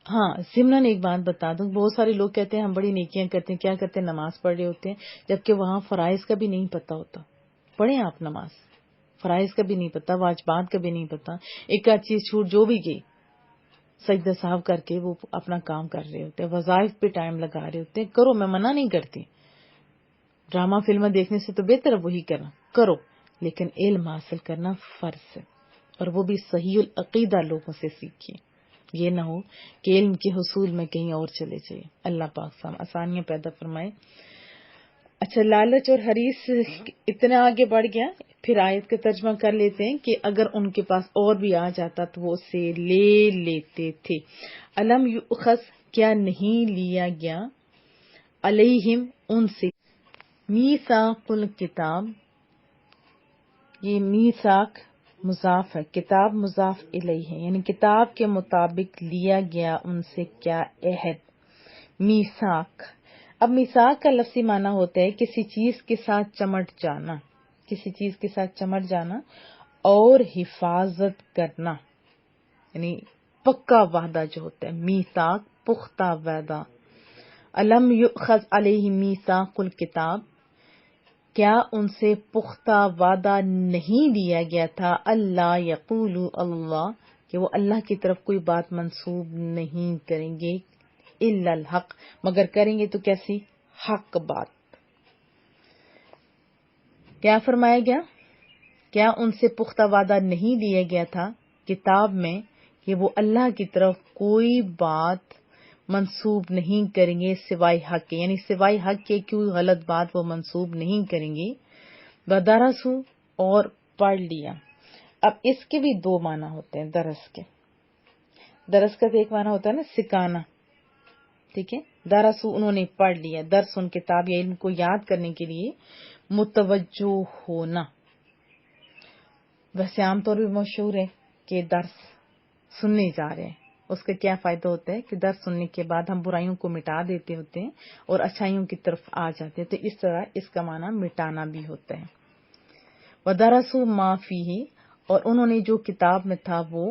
ہاں ضمن ایک بات بتا دوں، بہت سارے لوگ کہتے ہیں ہم بڑی نیکیاں کرتے ہیں، کیا کرتے ہیں؟ نماز پڑھ رہے ہوتے ہیں، جبکہ وہاں فرائض کا بھی نہیں پتا ہوتا. پڑھیں آپ نماز، فرائض کا بھی نہیں پتا، واجبات کا بھی نہیں پتا، ایک آدھ چیز چھوٹ جو بھی گئی، سجدہ صاحب کر کے وہ اپنا کام کر رہے ہوتے ہیں، وظائف پہ ٹائم لگا رہے ہوتے ہیں. کرو، میں منع نہیں کرتی، ڈرامہ فلمیں دیکھنے سے تو بہتر ہے وہی کرو، لیکن علم حاصل کرنا فرض ہے، اور وہ بھی صحیح العقیدہ لوگوں سے سیکھیے. یہ نہ ہو کہ علم کے حصول میں کہیں اور چلے جائے. اللہ پاک سام آسانیاں پیدا فرمائے. اچھا، لالچ اور حریص اتنا آگے بڑھ گیا، پھر آیت کا ترجمہ کر لیتے ہیں کہ اگر ان کے پاس اور بھی آ جاتا تو وہ اسے لے لیتے تھے. علم یؤخذ، کیا نہیں لیا گیا، علیہم ان سے، میثاق الکتاب، یہ میثاق مضاف ہے، کتاب مضاف الیہ ہے، یعنی کتاب کے مطابق لیا گیا ان سے کیا عہد. میثاق، اب میثاق کا لفظی معنی ہوتا ہے کسی چیز کے ساتھ چمٹ جانا، کسی چیز کے ساتھ چمٹ جانا اور حفاظت کرنا، یعنی پکا وعدہ جو ہوتا ہے. میثاق پختہ وعدہ. الم یؤخذ علیہ میثاق الکتاب، کیا ان سے پختہ وعدہ نہیں لیا گیا تھا، اللہ یقولوا اللہ، کہ وہ اللہ کی طرف کوئی بات منسوب نہیں کریں گے، الا الحق، مگر کریں گے تو کیسی؟ حق بات. کیا فرمایا گیا؟ کیا ان سے پختہ وعدہ نہیں لیا گیا تھا کتاب میں کہ وہ اللہ کی طرف کوئی بات منسوب نہیں کریں گے سوائے حق کے، یعنی سوائے حق کے کوئی غلط بات وہ منسوب نہیں کریں گے. ودرسوا، اور پڑھ لیا. اب اس کے بھی دو معنی ہوتے ہیں درس کے. درس کا تو ایک معنی ہوتا ہے نا سکھانا، ٹھیک ہے. درسوا، انہوں نے پڑھ لیا. درس ان کتاب یا علم کو یاد کرنے کے لیے متوجہ ہونا. ویسے عام طور پہ مشہور ہے کہ درس سننے جا رہے ہیں، اس کا کیا فائدہ ہوتا ہے کہ درس سننے کے بعد ہم برائیوں کو مٹا دیتے ہوتے ہیں اور اچھائیوں کی طرف آ جاتے ہیں. تو اس طرح اس کا معنی مٹانا بھی ہوتا ہے. وَدَرَسُوا مَا فِيهِ، اور انہوں نے جو کتاب میں تھا وہ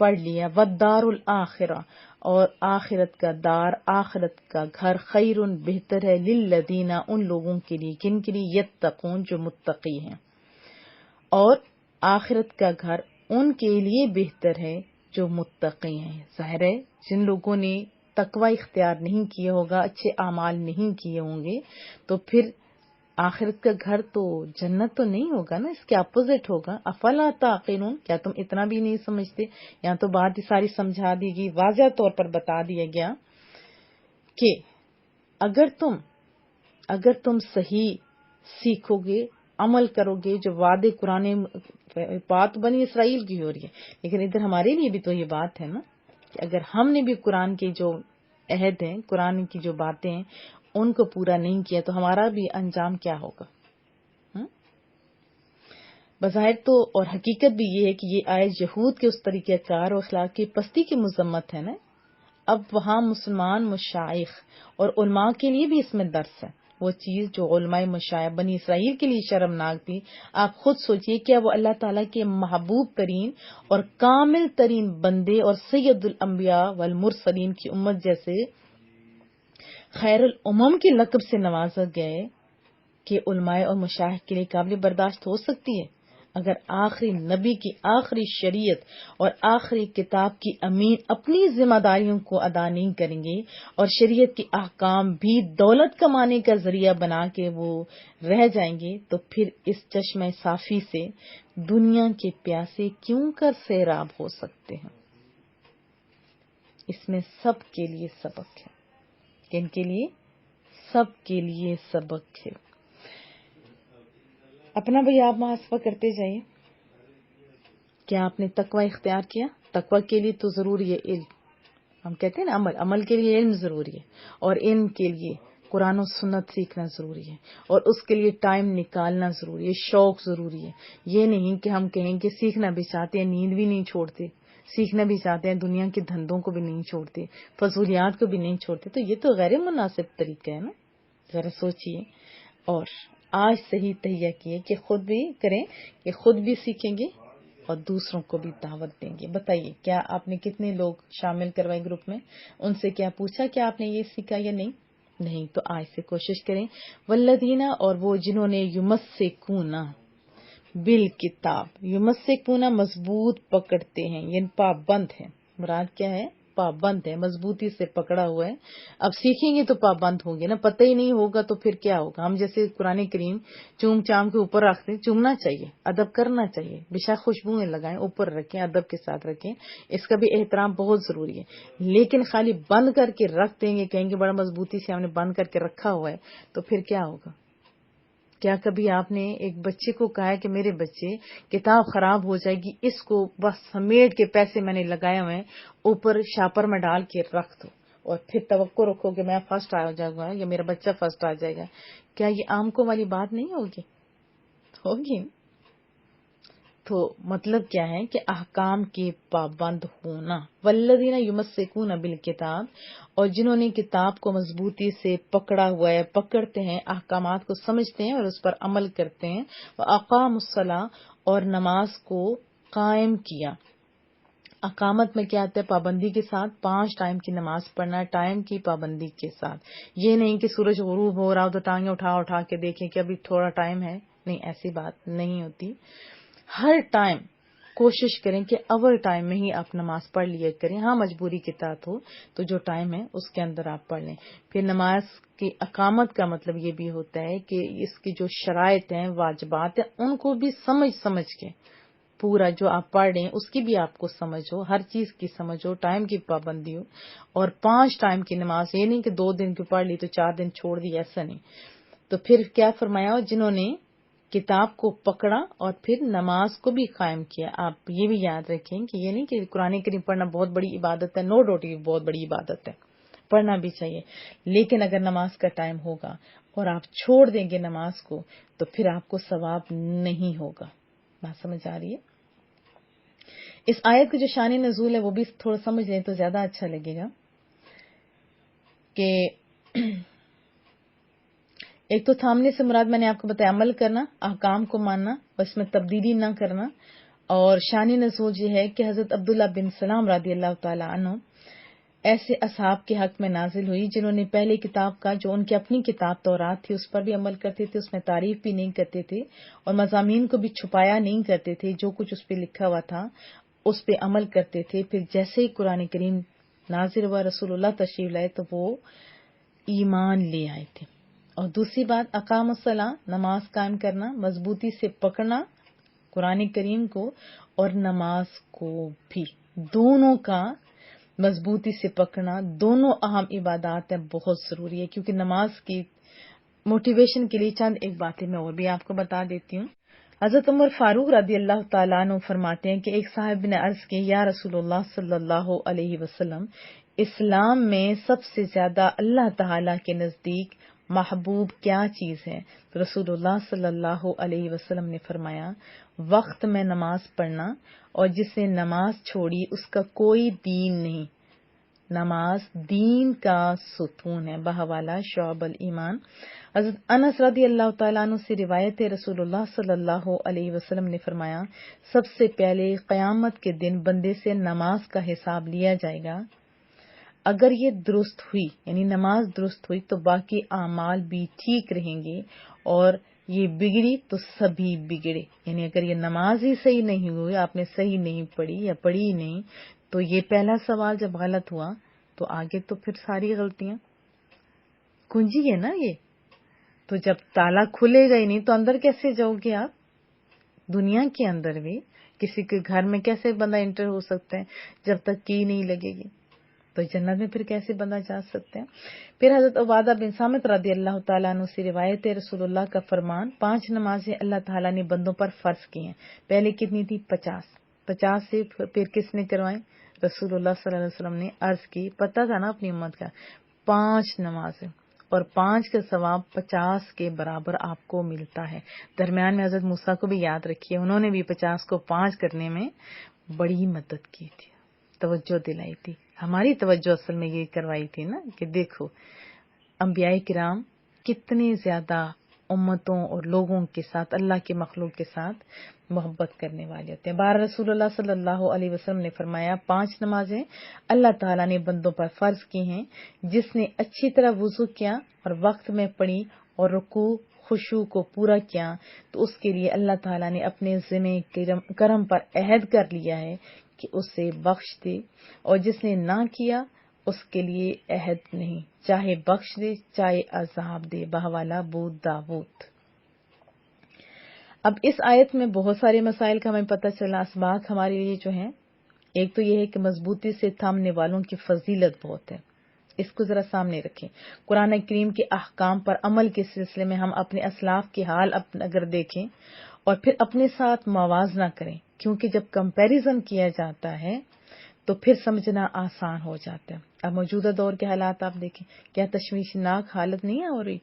پڑھ لیا. وَالدَّارُ الْآخِرَةُ، اور آخرت کا دار، آخرت کا گھر، خیر، بہتر ہے، للذین، ان لوگوں کے لیے، کن کے لیے؟ یتقون، جو متقی ہیں. اور آخرت کا گھر ان کے لیے بہتر ہے جو متقی ہیں. ظاہر ہے جن لوگوں نے تقوی اختیار نہیں کیا ہوگا، اچھے اعمال نہیں کیے ہوں گے، تو پھر آخرت کا گھر تو جنت تو نہیں ہوگا نا، اس کے اپوزٹ ہوگا. افلا تعقلون، کیا تم اتنا بھی نہیں سمجھتے؟ یہاں تو بات ساری سمجھا دی گئی، واضح طور پر بتا دیا گیا کہ اگر تم صحیح سیکھو گے، عمل کرو گے، جو وعدے قرآن، بات بنی اسرائیل کی ہو رہی ہے، لیکن ادھر ہمارے لیے بھی تو یہ بات ہے نا کہ اگر ہم نے بھی قرآن کے جو عہد ہیں، قرآن کی جو باتیں ہیں، ان کو پورا نہیں کیا تو ہمارا بھی انجام کیا ہوگا. بظاہر تو اور حقیقت بھی یہ ہے کہ یہ آیت یہود کے اس طریقہ کار اور اخلاق کی پستی کی مذمت ہے نا. اب وہاں مسلمان مشائخ اور علماء کے لیے بھی اس میں درس ہے. وہ چیز جو علماء مشائخ بنی اسرائیل کے لیے شرمناک تھی، آپ خود سوچئے کیا وہ اللہ تعالیٰ کے محبوب ترین اور کامل ترین بندے اور سید الانبیاء والمرسلین کی امت جیسے خیر الامم کے لقب سے نوازا گئے کہ علماء اور مشائخ کے لیے قابل برداشت ہو سکتی ہے؟ اگر آخری نبی کی آخری شریعت اور آخری کتاب کی امین اپنی ذمہ داریوں کو ادا نہیں کریں گے اور شریعت کے احکام بھی دولت کمانے کا ذریعہ بنا کے وہ رہ جائیں گے، تو پھر اس چشمہ صافی سے دنیا کے پیاسے کیوں کر سیراب ہو سکتے ہیں؟ اس میں سب کے لیے سبق ہے. کن کے لیے؟ سب کے لیے سبق ہے. اپنا بھی آپ محاسبہ کرتے جائیے. کیا آپ نے تقوی اختیار کیا؟ تقوی کے لیے تو ضروری ہے علم. ہم کہتے ہیں نا عمل کے لیے علم ضروری ہے، اور علم کے لیے قرآن و سنت سیکھنا ضروری ہے، اور اس کے لیے ٹائم نکالنا ضروری ہے، شوق ضروری ہے۔ یہ نہیں کہ ہم کہیں کہ سیکھنا بھی چاہتے ہیں، نیند بھی نہیں چھوڑتے، سیکھنا بھی چاہتے ہیں، دنیا کے دھندوں کو بھی نہیں چھوڑتے، فضولیات کو بھی نہیں چھوڑتے، تو یہ تو غیر مناسب طریقہ ہے نا۔ ذرا سوچئے اور آج صحیح تہیہ کیے کہ خود بھی کریں، کہ خود بھی سیکھیں گے اور دوسروں کو بھی دعوت دیں گے۔ بتائیے کیا آپ نے کتنے لوگ شامل کروائے گروپ میں؟ ان سے کیا پوچھا کہ آپ نے یہ سیکھا یا نہیں؟ تو آج سے کوشش کریں۔ والذین، اور وہ جنہوں نے یمسکون بالکتاب، یمسکون مضبوط پکڑتے ہیں، یعنی پابند ہے۔ مراد کیا ہے؟ پابند ہے، مضبوطی سے پکڑا ہوا ہے۔ اب سیکھیں گے تو پابند ہوں گے نا، پتہ ہی نہیں ہوگا تو پھر کیا ہوگا؟ ہم جیسے قرآن کریم چوم چام کے اوپر رکھتے ہیں، چومنا چاہیے، ادب کرنا چاہیے، بے خوشبوئیں لگائیں، اوپر رکھیں، ادب کے ساتھ رکھیں، اس کا بھی احترام بہت ضروری ہے۔ لیکن خالی بند کر کے رکھ دیں گے، کہیں گے بڑا مضبوطی سے ہم نے بند کر کے رکھا ہوا ہے، تو پھر کیا ہوگا؟ کیا کبھی آپ نے ایک بچے کو کہا ہے کہ میرے بچے کتاب خراب ہو جائے گی، اس کو بس سمیٹ کے پیسے میں نے لگائے ہوئے ہیں اوپر شاپر میں ڈال کے رکھ دو، اور پھر توقع رکھو کہ میں فرسٹ آ جاؤں گا یا میرا بچہ فرسٹ آ جائے گا؟ کیا یہ آنکھوں والی بات نہیں ہوگی؟ تو مطلب کیا ہے کہ احکام کے پابند ہونا۔ والذین یمسکون بالکتاب، اور جنہوں نے کتاب کو مضبوطی سے پکڑا ہوا ہے، پکڑتے ہیں، احکامات کو سمجھتے ہیں اور اس پر عمل کرتے ہیں۔ واقاموا الصلاۃ، اور نماز کو قائم کیا۔ اقامت میں کیا آتا ہے؟ پابندی کے ساتھ 5 ٹائم کی نماز پڑھنا، ٹائم کی پابندی کے ساتھ۔ یہ نہیں کہ سورج غروب ہو رہا ہو تو ٹانگیں اٹھا کے دیکھیں کہ ابھی تھوڑا ٹائم ہے، نہیں، ایسی بات نہیں ہوتی۔ ہر ٹائم کوشش کریں کہ اول ٹائم میں ہی آپ نماز پڑھ لیا کریں۔ ہاں مجبوری کے تحت ہو تو جو ٹائم ہے اس کے اندر آپ پڑھ لیں۔ پھر نماز کی اقامت کا مطلب یہ بھی ہوتا ہے کہ اس کی جو شرائط ہیں، واجبات ہیں، ان کو بھی سمجھ کے پورا جو آپ پڑھ رہے ہیں اس کی بھی آپ کو سمجھ ہو، ہر چیز کی سمجھ ہو، ٹائم کی پابندی ہو، اور 5 ٹائم کی نماز، یہ نہیں کہ 2 دن کی پڑھ لی تو 4 دن چھوڑ دی، ایسا نہیں۔ تو پھر کیا فرمایا؟ جنہوں نے کتاب کو پکڑا اور پھر نماز کو بھی قائم کیا۔ آپ یہ بھی یاد رکھیں کہ یہ نہیں کہ قرآن کریم پڑھنا بہت بڑی عبادت ہے، نو ڈاؤٹ یہ بہت بڑی عبادت ہے، پڑھنا بھی چاہیے، لیکن اگر نماز کا ٹائم ہوگا اور آپ چھوڑ دیں گے نماز کو تو پھر آپ کو ثواب نہیں ہوگا۔ بات سمجھ آ رہی ہے؟ اس آیت کا جو شان نزول ہے وہ بھی تھوڑا سمجھ لیں تو زیادہ اچھا لگے گا کہ ایک تو تھامنے سے مراد میں نے آپ کو بتایا عمل کرنا، احکام کو ماننا اور اس میں تبدیلی نہ کرنا، اور شان نزول یہ ہے کہ حضرت عبداللہ بن سلام رضی اللہ تعالی عنہ ایسے اصحاب کے حق میں نازل ہوئی جنہوں نے پہلے کتاب کا، جو ان کی اپنی کتاب تورات تھی، اس پر بھی عمل کرتے تھے، اس میں تعریف بھی نہیں کرتے تھے اور مضامین کو بھی چھپایا نہیں کرتے تھے، جو کچھ اس پہ لکھا ہوا تھا اس پہ عمل کرتے تھے۔ پھر جیسے ہی قرآن کریم نازل ہوا، رسول اللہ تشریف لائے تو وہ ایمان لے آئے تھے۔ اور دوسری بات اقام الصلاۃ، نماز قائم کرنا، مضبوطی سے پکڑنا قرآن کریم کو اور نماز کو بھی، دونوں کا مضبوطی سے پکڑنا، دونوں اہم عبادات ہیں، بہت ضروری ہے۔ کیونکہ نماز کی موٹیویشن کے لیے چند ایک باتیں میں اور بھی آپ کو بتا دیتی ہوں۔ حضرت عمر فاروق رضی اللہ تعالیٰ عنہ فرماتے ہیں کہ ایک صاحب نے عرض کی، یا رسول اللہ صلی اللہ علیہ وسلم، اسلام میں سب سے زیادہ اللہ تعالیٰ کے نزدیک محبوب کیا چیز ہے؟ تو رسول اللہ صلی اللہ علیہ وسلم نے فرمایا، وقت میں نماز پڑھنا، اور جس نے نماز چھوڑی اس کا کوئی دین نہیں۔ نماز دین کا ستون ہے، بحوالہ شعب الایمان۔ حضرت انس رضی اللہ تعالیٰ عنہ سے روایت ہے، رسول اللہ صلی اللہ علیہ وسلم نے فرمایا، سب سے پہلے قیامت کے دن بندے سے نماز کا حساب لیا جائے گا۔ اگر یہ درست ہوئی، یعنی نماز درست ہوئی، تو باقی اعمال بھی ٹھیک رہیں گے، اور یہ بگڑی تو سبھی بگڑے، یعنی اگر یہ نماز ہی صحیح نہیں ہوئی، آپ نے صحیح نہیں پڑھی یا پڑھی نہیں، تو یہ پہلا سوال جب غلط ہوا تو آگے تو پھر ساری غلطیاں کنجی ہے نا یہ۔ تو جب تالا کھلے گا ہی نہیں تو اندر کیسے جاؤ گے آپ؟ دنیا کے اندر بھی کسی کے گھر میں کیسے بندہ انٹر ہو سکتا ہے جب تک کی نہیں لگے گی؟ تو جنت میں پھر کیسے بندہ جا سکتے ہیں؟ پھر حضرت عبادہ بن صامت رضی اللہ تعالیٰ عنہ سے روایت ہے، رسول اللہ کا فرمان، 5 نمازیں اللہ تعالیٰ نے بندوں پر فرض کی ہیں۔ پہلے کتنی تھی؟ 50 سے پھر کس نے کروائیں؟ رسول اللہ صلی اللہ علیہ وسلم نے عرض کی، پتہ تھا نا اپنی امت کا، 5 نمازیں، اور 5 کا ثواب 50 کے برابر آپ کو ملتا ہے۔ درمیان میں حضرت موسیٰ کو بھی یاد رکھیے، انہوں نے بھی 50 کو 5 کرنے میں بڑی مدد کی تھی، توجہ دلائی تھی۔ ہماری توجہ اصل میں یہ کروائی تھی نا کہ دیکھو انبیاء کرام کتنے زیادہ امتوں اور لوگوں کے ساتھ، اللہ کے مخلوق کے ساتھ محبت کرنے والے ہوتے ہیں۔ بار رسول اللہ صلی اللہ علیہ وسلم نے فرمایا 5 نمازیں اللہ تعالیٰ نے بندوں پر فرض کی ہیں، جس نے اچھی طرح وضو کیا اور وقت میں پڑھی اور رکوع خشوع کو پورا کیا تو اس کے لیے اللہ تعالیٰ نے اپنے ذمہ کرم پر عہد کر لیا ہے کہ اسے بخش دے، اور جس نے نہ کیا اس کے لیے عہد نہیں، چاہے بخش دے چاہے عذاب دے۔ بحوالہ ابو داؤد۔ اب اس آیت میں بہت سارے مسائل کا ہمیں پتہ چلا، اسباق ہمارے لیے جو ہیں، ایک تو یہ ہے کہ مضبوطی سے تھامنے والوں کی فضیلت بہت ہے، اس کو ذرا سامنے رکھیں۔ قرآن کریم کے احکام پر عمل کے سلسلے میں ہم اپنے اسلاف کے حال اگر دیکھیں اور پھر اپنے ساتھ موازنہ کریں، کیونکہ جب کمپیریزن کیا جاتا ہے تو پھر سمجھنا آسان ہو جاتا ہے۔ اب موجودہ دور کے حالات آپ دیکھیں، کیا تشویشناک حالت نہیں ہو رہی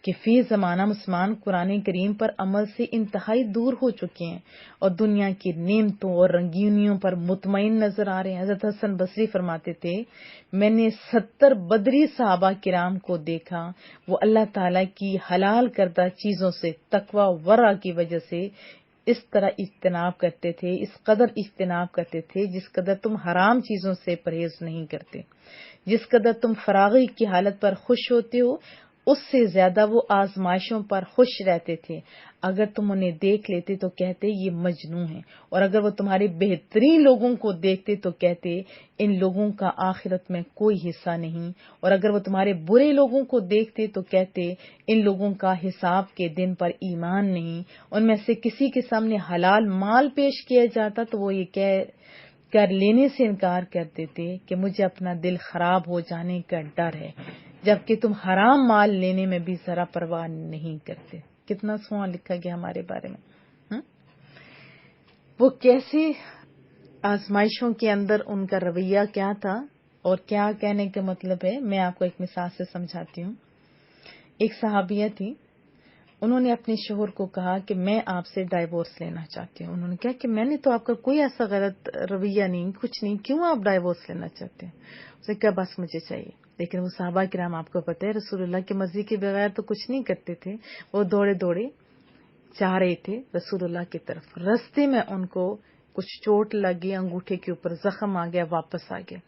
کہ فی زمانہ مسلمان قرآن کریم پر عمل سے انتہائی دور ہو چکے ہیں اور دنیا کی نعمتوں اور رنگینیوں پر مطمئن نظر آ رہے ہیں۔ حضرت حسن بصری فرماتے تھے، میں نے 70 بدری صحابہ کرام کو دیکھا، وہ اللہ تعالیٰ کی حلال کردہ چیزوں سے تقوی و ورع کی وجہ سے اس طرح اجتناب کرتے تھے، اس قدر اجتناب کرتے تھے جس قدر تم حرام چیزوں سے پرہیز نہیں کرتے، جس قدر تم فراغی کی حالت پر خوش ہوتے ہو اس سے زیادہ وہ آزمائشوں پر خوش رہتے تھے۔ اگر تم انہیں دیکھ لیتے تو کہتے یہ مجنون ہیں، اور اگر وہ تمہارے بہترین لوگوں کو دیکھتے تو کہتے ان لوگوں کا آخرت میں کوئی حصہ نہیں، اور اگر وہ تمہارے برے لوگوں کو دیکھتے تو کہتے ان لوگوں کا حساب کے دن پر ایمان نہیں۔ ان میں سے کسی کے سامنے حلال مال پیش کیا جاتا تو وہ یہ کر لینے سے انکار کر دیتے کہ مجھے اپنا دل خراب ہو جانے کا ڈر ہے، جبکہ تم حرام مال لینے میں بھی ذرا پرواہ نہیں کرتے۔ کتنا سونا لکھا گیا ہمارے بارے میں۔ وہ کیسے آزمائشوں کے اندر ان کا رویہ کیا تھا اور کیا کہنے کا مطلب ہے، میں آپ کو ایک مثال سے سمجھاتی ہوں۔ ایک صحابیہ تھی، انہوں نے اپنے شوہر کو کہا کہ میں آپ سے ڈائیورس لینا چاہتی ہوں۔ انہوں نے کہا کہ میں نے تو آپ کا کوئی ایسا غلط رویہ نہیں، کچھ نہیں، کیوں آپ ڈائیورس لینا چاہتے ہیں؟ اس نے کہا بس مجھے چاہیے۔ لیکن وہ صحابہ کرام آپ کو پتہ ہے رسول اللہ کی مرضی کے بغیر تو کچھ نہیں کرتے تھے، وہ دوڑے دوڑے چاہ رہے تھے رسول اللہ کی طرف۔ رستے میں ان کو کچھ چوٹ لگی، انگوٹھے کے اوپر زخم آ گیا، واپس آ گیا۔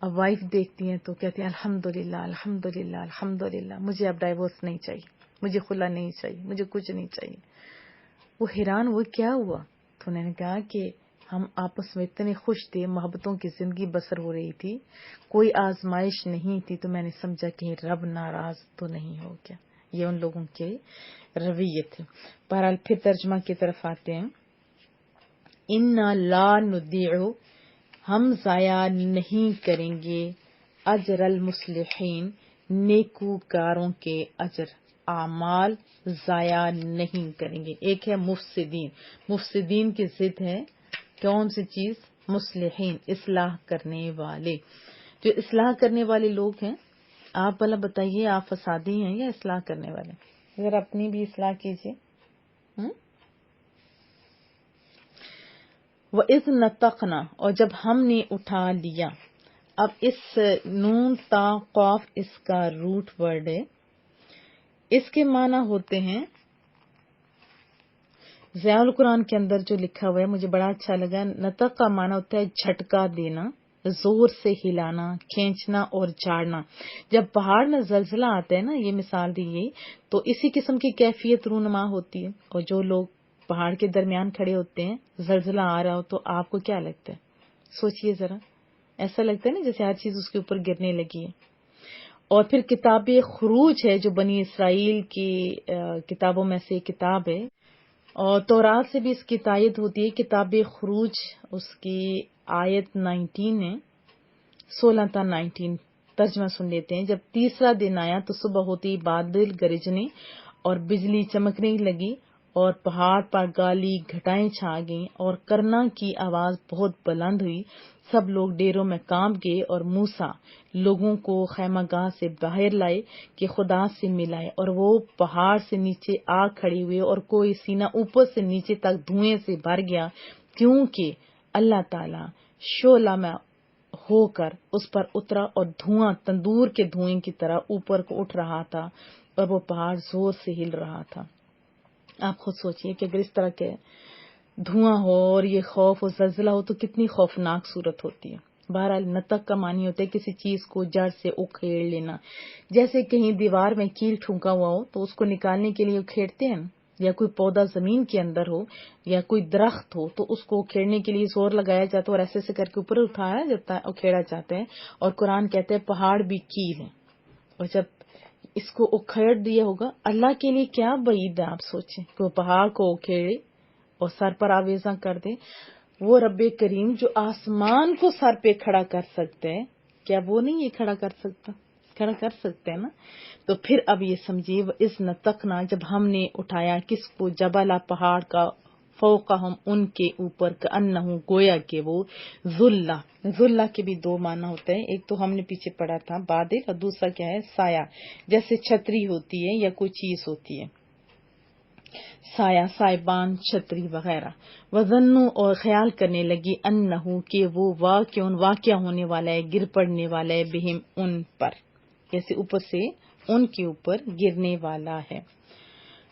اب وائف دیکھتی ہیں تو کہتی ہیں الحمدللہ الحمدللہ الحمدللہ، مجھے اب ڈائیورس نہیں چاہیے، مجھے خلا نہیں چاہیے، مجھے کچھ نہیں چاہیے۔ وہ حیران ہوئے کیا ہوا؟ تو انہوں نے کہا کہ ہم آپس میں اتنے خوش تھے، محبتوں کی زندگی بسر ہو رہی تھی، کوئی آزمائش نہیں تھی، تو میں نے سمجھا کہ رب ناراض تو نہیں ہو گیا۔ یہ ان لوگوں کے رویے تھے۔ بہرحال پھر ترجمہ کی طرف آتے ہیں۔ اِنَّا لَا نُضِيعُ، ہم ضائع نہیں کریں گے، اجر المصلحین، نیکوکاروں کے اجر، اعمال ضائع نہیں کریں گے۔ ایک ہے مفسدین، مفسدین کی ضد ہے کون سی چیز؟ مصلحین، اصلاح کرنے والے۔ جو اصلاح کرنے والے لوگ ہیں، آپ بھلا بتائیے آپ فسادی ہیں یا اصلاح کرنے والے؟ اگر اپنی بھی اصلاح کیجیے۔ وَإِذْ نَطَقْنَا، اور جب ہم نے اٹھا لیا۔ اب اس نون تا قاف اس کا روٹ ورڈ ہے، اس کے معنی ہوتے ہیں، ضیاء القرآن کے اندر جو لکھا ہوا ہے مجھے بڑا اچھا لگا۔ نطق کا معنی ہوتا ہے جھٹکا دینا، زور سے ہلانا، کھینچنا اور جھاڑنا۔ جب پہاڑ میں زلزلہ آتا ہے نا، یہ مثال دی گئی، تو اسی قسم کی کیفیت رونما ہوتی ہے۔ اور جو لوگ پہاڑ کے درمیان کھڑے ہوتے ہیں، زلزلہ آ رہا ہو تو آپ کو کیا لگتا ہے؟ سوچئے ذرا، ایسا لگتا ہے نا جیسے ہر چیز اس کے اوپر گرنے لگی ہے۔ اور پھر کتاب خروج ہے جو بنی اسرائیل کی کتابوں میں سے کتاب ہے، اور تورات سے بھی اس کی تائید ہوتی ہے۔ کتاب خروج اس کی آیت 19 ہے، 16 تا 19 ترجمہ سن لیتے ہیں۔ جب تیسرا دن آیا تو صبح ہوتی بادل گرجنے اور بجلی چمکنے لگی اور پہاڑ پر گالی گھٹائیں چھا گئیں اور کرنا کی آواز بہت بلند ہوئی. سب لوگ ڈیروں میں کانپ گئے اور موسیٰ لوگوں کو خیمہ گاہ سے باہر لائے کہ خدا سے ملائے، اور وہ پہاڑ سے نیچے آ کھڑے ہوئے اور کوئی سینہ اوپر سے نیچے تک دھوئیں سے بھر گیا، کیونکہ اللہ تعالی شعلہ میں ہو کر اس پر اترا اور دھواں تندور کے دھوئیں کی طرح اوپر کو اٹھ رہا تھا اور وہ پہاڑ زور سے ہل رہا تھا. آپ خود سوچئے کہ اگر اس طرح کے دھواں ہو اور یہ خوف اور زلزلہ ہو تو کتنی خوفناک صورت ہوتی ہے. بہرحال نتق کا معنی ہوتا ہے کسی چیز کو جڑ سے اکھیڑ لینا. جیسے کہیں دیوار میں کیل ٹھونکا ہوا ہو تو اس کو نکالنے کے لیے اکھیڑتے ہیں، یا کوئی پودا زمین کے اندر ہو یا کوئی درخت ہو تو اس کو اکھیڑنے کے لیے زور لگایا جاتا ہے اور ایسے کر کے اوپر اٹھایا جاتا ہے، اکھیڑا جاتا ہے. اور قرآن کہتے ہیں پہاڑ بھی کیل ہے، اور جب اس کو اکھیڑ دیا ہوگا، اللہ کے لیے کیا بعید ہے. آپ سوچیں کہ وہ پہاڑ کو اکھیڑے اور سر پر آویزاں کر دے. وہ رب کریم جو آسمان کو سر پہ کھڑا کر سکتے ہیں، کیا وہ نہیں یہ کھڑا کر سکتا؟ کھڑا کر سکتے ہیں نا. تو پھر اب یہ سمجھیے اس نتقنا، جب ہم نے اٹھایا کس کو، جبلا پہاڑ کا، فوقہم ان کے اوپر، کأنہ گویا کہ وہ ذلہ. ذلہ کے بھی دو معنی ہوتے ہیں، ایک تو ہم نے پیچھے پڑھا تھا بادل، اور دوسرا کیا ہے سایہ، جیسے چھتری ہوتی ہے یا کوئی چیز ہوتی ہے، سایہ، سائبان، چھتری وغیرہ. وظنوا اور خیال کرنے لگی انہو کہ وہ واقع ہونے والا ہے، گر پڑنے والا ہے، بہم ان پر، جیسے اوپر سے ان کے اوپر گرنے والا ہے.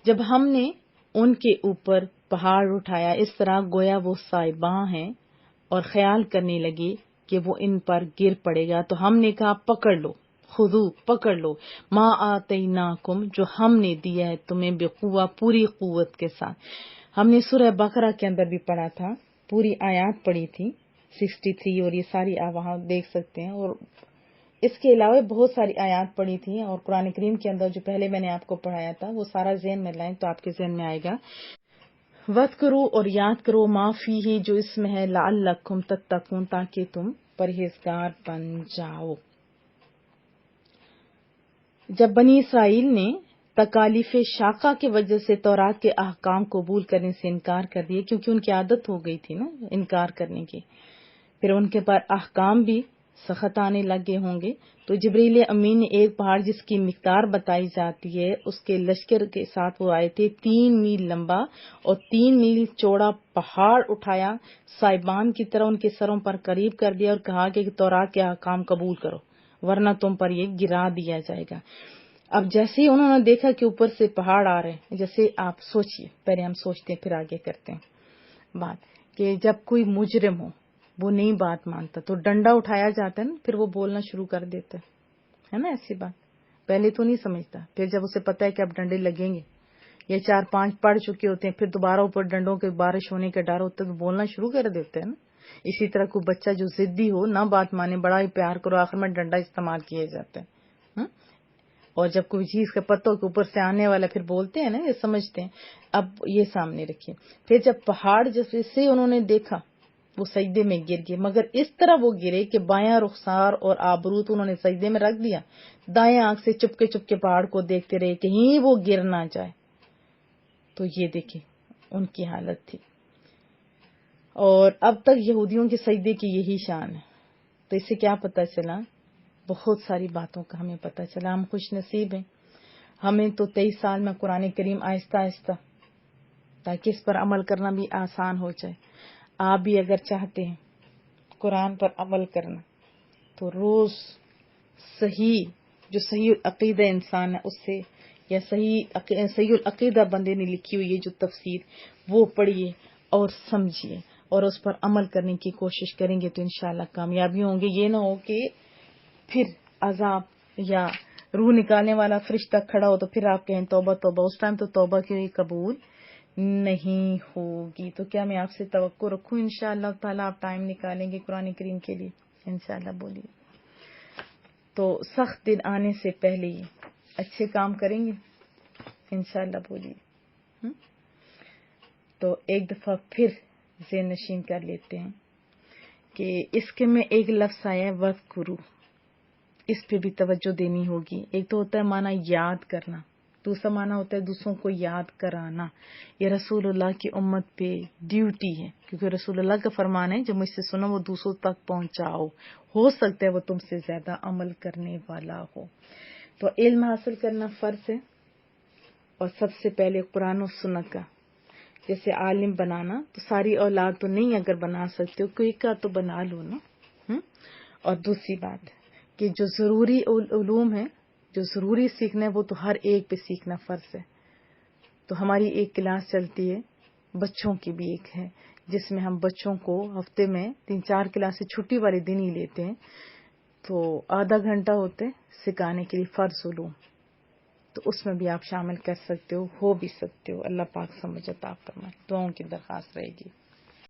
جب ہم نے ان کے اوپر پہاڑ اٹھایا اس طرح گویا وہ سائباں ہیں، اور خیال کرنے لگے کہ وہ ان پر گر پڑے گا، تو ہم نے کہا پکڑ لو، خذو پکڑ لو، ما آتیناکم جو ہم نے دیا ہے تمہیں، بقوہ پوری قوت کے ساتھ. ہم نے سورہ بقرہ کے اندر بھی پڑھا تھا، پوری آیات پڑھی تھی 63، اور یہ ساری آپ وہاں دیکھ سکتے ہیں. اور اس کے علاوہ بہت ساری آیات پڑھی تھی، اور قرآن کریم کے اندر جو پہلے میں نے آپ کو پڑھایا تھا وہ سارا ذہن میں لائیں تو آپ کے ذہن میں آئے گا. وَاذْكُرُوا اور یاد کرو ما فیہ جو اس میں ہے، لعلکم تتقون تاکہ تم پرہیزگار بن جاؤ. جب بنی اسرائیل نے تکالیف شاقہ کی وجہ سے تورات کے احکام قبول کرنے سے انکار کر دیے، کیونکہ ان کی عادت ہو گئی تھی نا انکار کرنے کی، پھر ان کے پر احکام بھی سخت آنے لگے ہوں گے، تو جبریل امین نے ایک پہاڑ جس کی مقدار بتائی جاتی ہے اس کے لشکر کے ساتھ وہ آئے تھے، 3 میل لمبا اور 3 میل چوڑا پہاڑ اٹھایا، سائبان کی طرح ان کے سروں پر قریب کر دیا، اور کہا کہ تورات کے احکام قبول کرو ورنہ تم پر یہ گرا دیا جائے گا. اب جیسے ہی انہوں نے دیکھا کہ اوپر سے پہاڑ آ رہے ہیں، جیسے آپ سوچئے، پہلے ہم سوچتے ہیں پھر آگے کرتے ہیں بات، کہ جب کوئی مجرم ہو وہ نہیں بات مانتا تو ڈنڈا اٹھایا جاتا ہے نا، پھر وہ بولنا شروع کر دیتا ہے نا. ایسی بات پہلے تو نہیں سمجھتا، پھر جب اسے پتا ہے کہ اب ڈنڈے لگیں گے، یا 4-5 پڑھ چکے ہوتے ہیں، پھر دوبارہ اوپر ڈنڈوں کے بارش ہونے کا ڈر ہوتا ہے تو بولنا شروع کر دیتے ہیں نا. اسی طرح کوئی بچہ جو ضدی ہو، نہ بات مانے، بڑا ہی پیار کرو، آخر میں ڈنڈا استعمال کیے جاتے ہیں. اور جب کوئی چیز کا پتہ ہو کہ اوپر سے آنے والا، پھر بولتے ہیں نا، یہ سمجھتے ہیں. اب یہ سامنے رکھیے، پھر جب پہاڑ جیسے انہوں نے دیکھا وہ سجدے میں گر گئے، مگر اس طرح وہ گرے کہ بایاں رخسار اور آبروت انہوں نے سجدے میں رکھ دیا، دائیں آنکھ سے چپکے پہاڑ کو دیکھتے رہے کہیں وہ گر نہ جائے. تو یہ دیکھیں ان کی حالت تھی. اور اب تک یہودیوں کے سجدے کی یہی شان ہے. تو اس سے کیا پتہ چلا؟ بہت ساری باتوں کا ہمیں پتہ چلا. ہم خوش نصیب ہیں، ہمیں تو 23 سال میں قرآن کریم آہستہ آہستہ، تاکہ اس پر عمل کرنا بھی آسان ہو جائے. آپ بھی اگر چاہتے ہیں قرآن پر عمل کرنا تو روز جو صحیح العقیدہ انسان ہے اس سے، یا صحیح العقیدہ بندے نے لکھی ہوئی ہے جو تفسیر، وہ پڑھیے اور سمجھیے اور اس پر عمل کرنے کی کوشش کریں گے تو انشاءاللہ کامیابی ہوں گے. یہ نہ ہو کہ پھر عذاب یا روح نکالنے والا فرشتہ کھڑا ہو تو پھر آپ کہیں توبہ توبہ. اس ٹائم تو توبہ کی قبول نہیں ہوگی. تو کیا میں آپ سے توقع رکھوں انشاءاللہ تعالیٰ آپ ٹائم نکالیں گے قرآن کریم کے لیے؟ انشاءاللہ بولیے. تو سخت دن آنے سے پہلے ہی اچھے کام کریں گے انشاءاللہ بولیے. تو ایک دفعہ پھر ذہن نشین کر لیتے ہیں کہ اس کے میں ایک لفظ آیا ہے وَذْكُرُوا، اس پہ بھی توجہ دینی ہوگی. ایک تو ہوتا ہے معنی یاد کرنا، دوسرا معنی ہوتا ہے دوسروں کو یاد کرانا. یہ رسول اللہ کی امت پہ ڈیوٹی ہے، کیونکہ رسول اللہ کا فرمان ہے جو مجھ سے سنو وہ دوسروں تک پہنچاؤ. ہو سکتا ہے وہ تم سے زیادہ عمل کرنے والا ہو. تو علم حاصل کرنا فرض ہے، اور سب سے پہلے قرآن و سنت کا. جیسے عالم بنانا، تو ساری اولاد تو نہیں اگر بنا سکتے ہو، کوئی کا تو بنا لو نا. اور دوسری بات کہ جو ضروری علوم ہے، جو ضروری سیکھنا ہے، وہ تو ہر ایک پہ سیکھنا فرض ہے. تو ہماری ایک کلاس چلتی ہے، بچوں کی بھی ایک ہے، جس میں ہم بچوں کو ہفتے میں 3-4 کلاسیں چھٹی والے دن ہی لیتے ہیں. تو آدھا گھنٹہ ہوتے سکھانے کے لیے فرض علوم. تو اس میں بھی آپ شامل کر سکتے ہو بھی سکتے ہو. اللہ پاک سمجھ عطا فرمائے. دعاؤں کی درخواست رہے گی.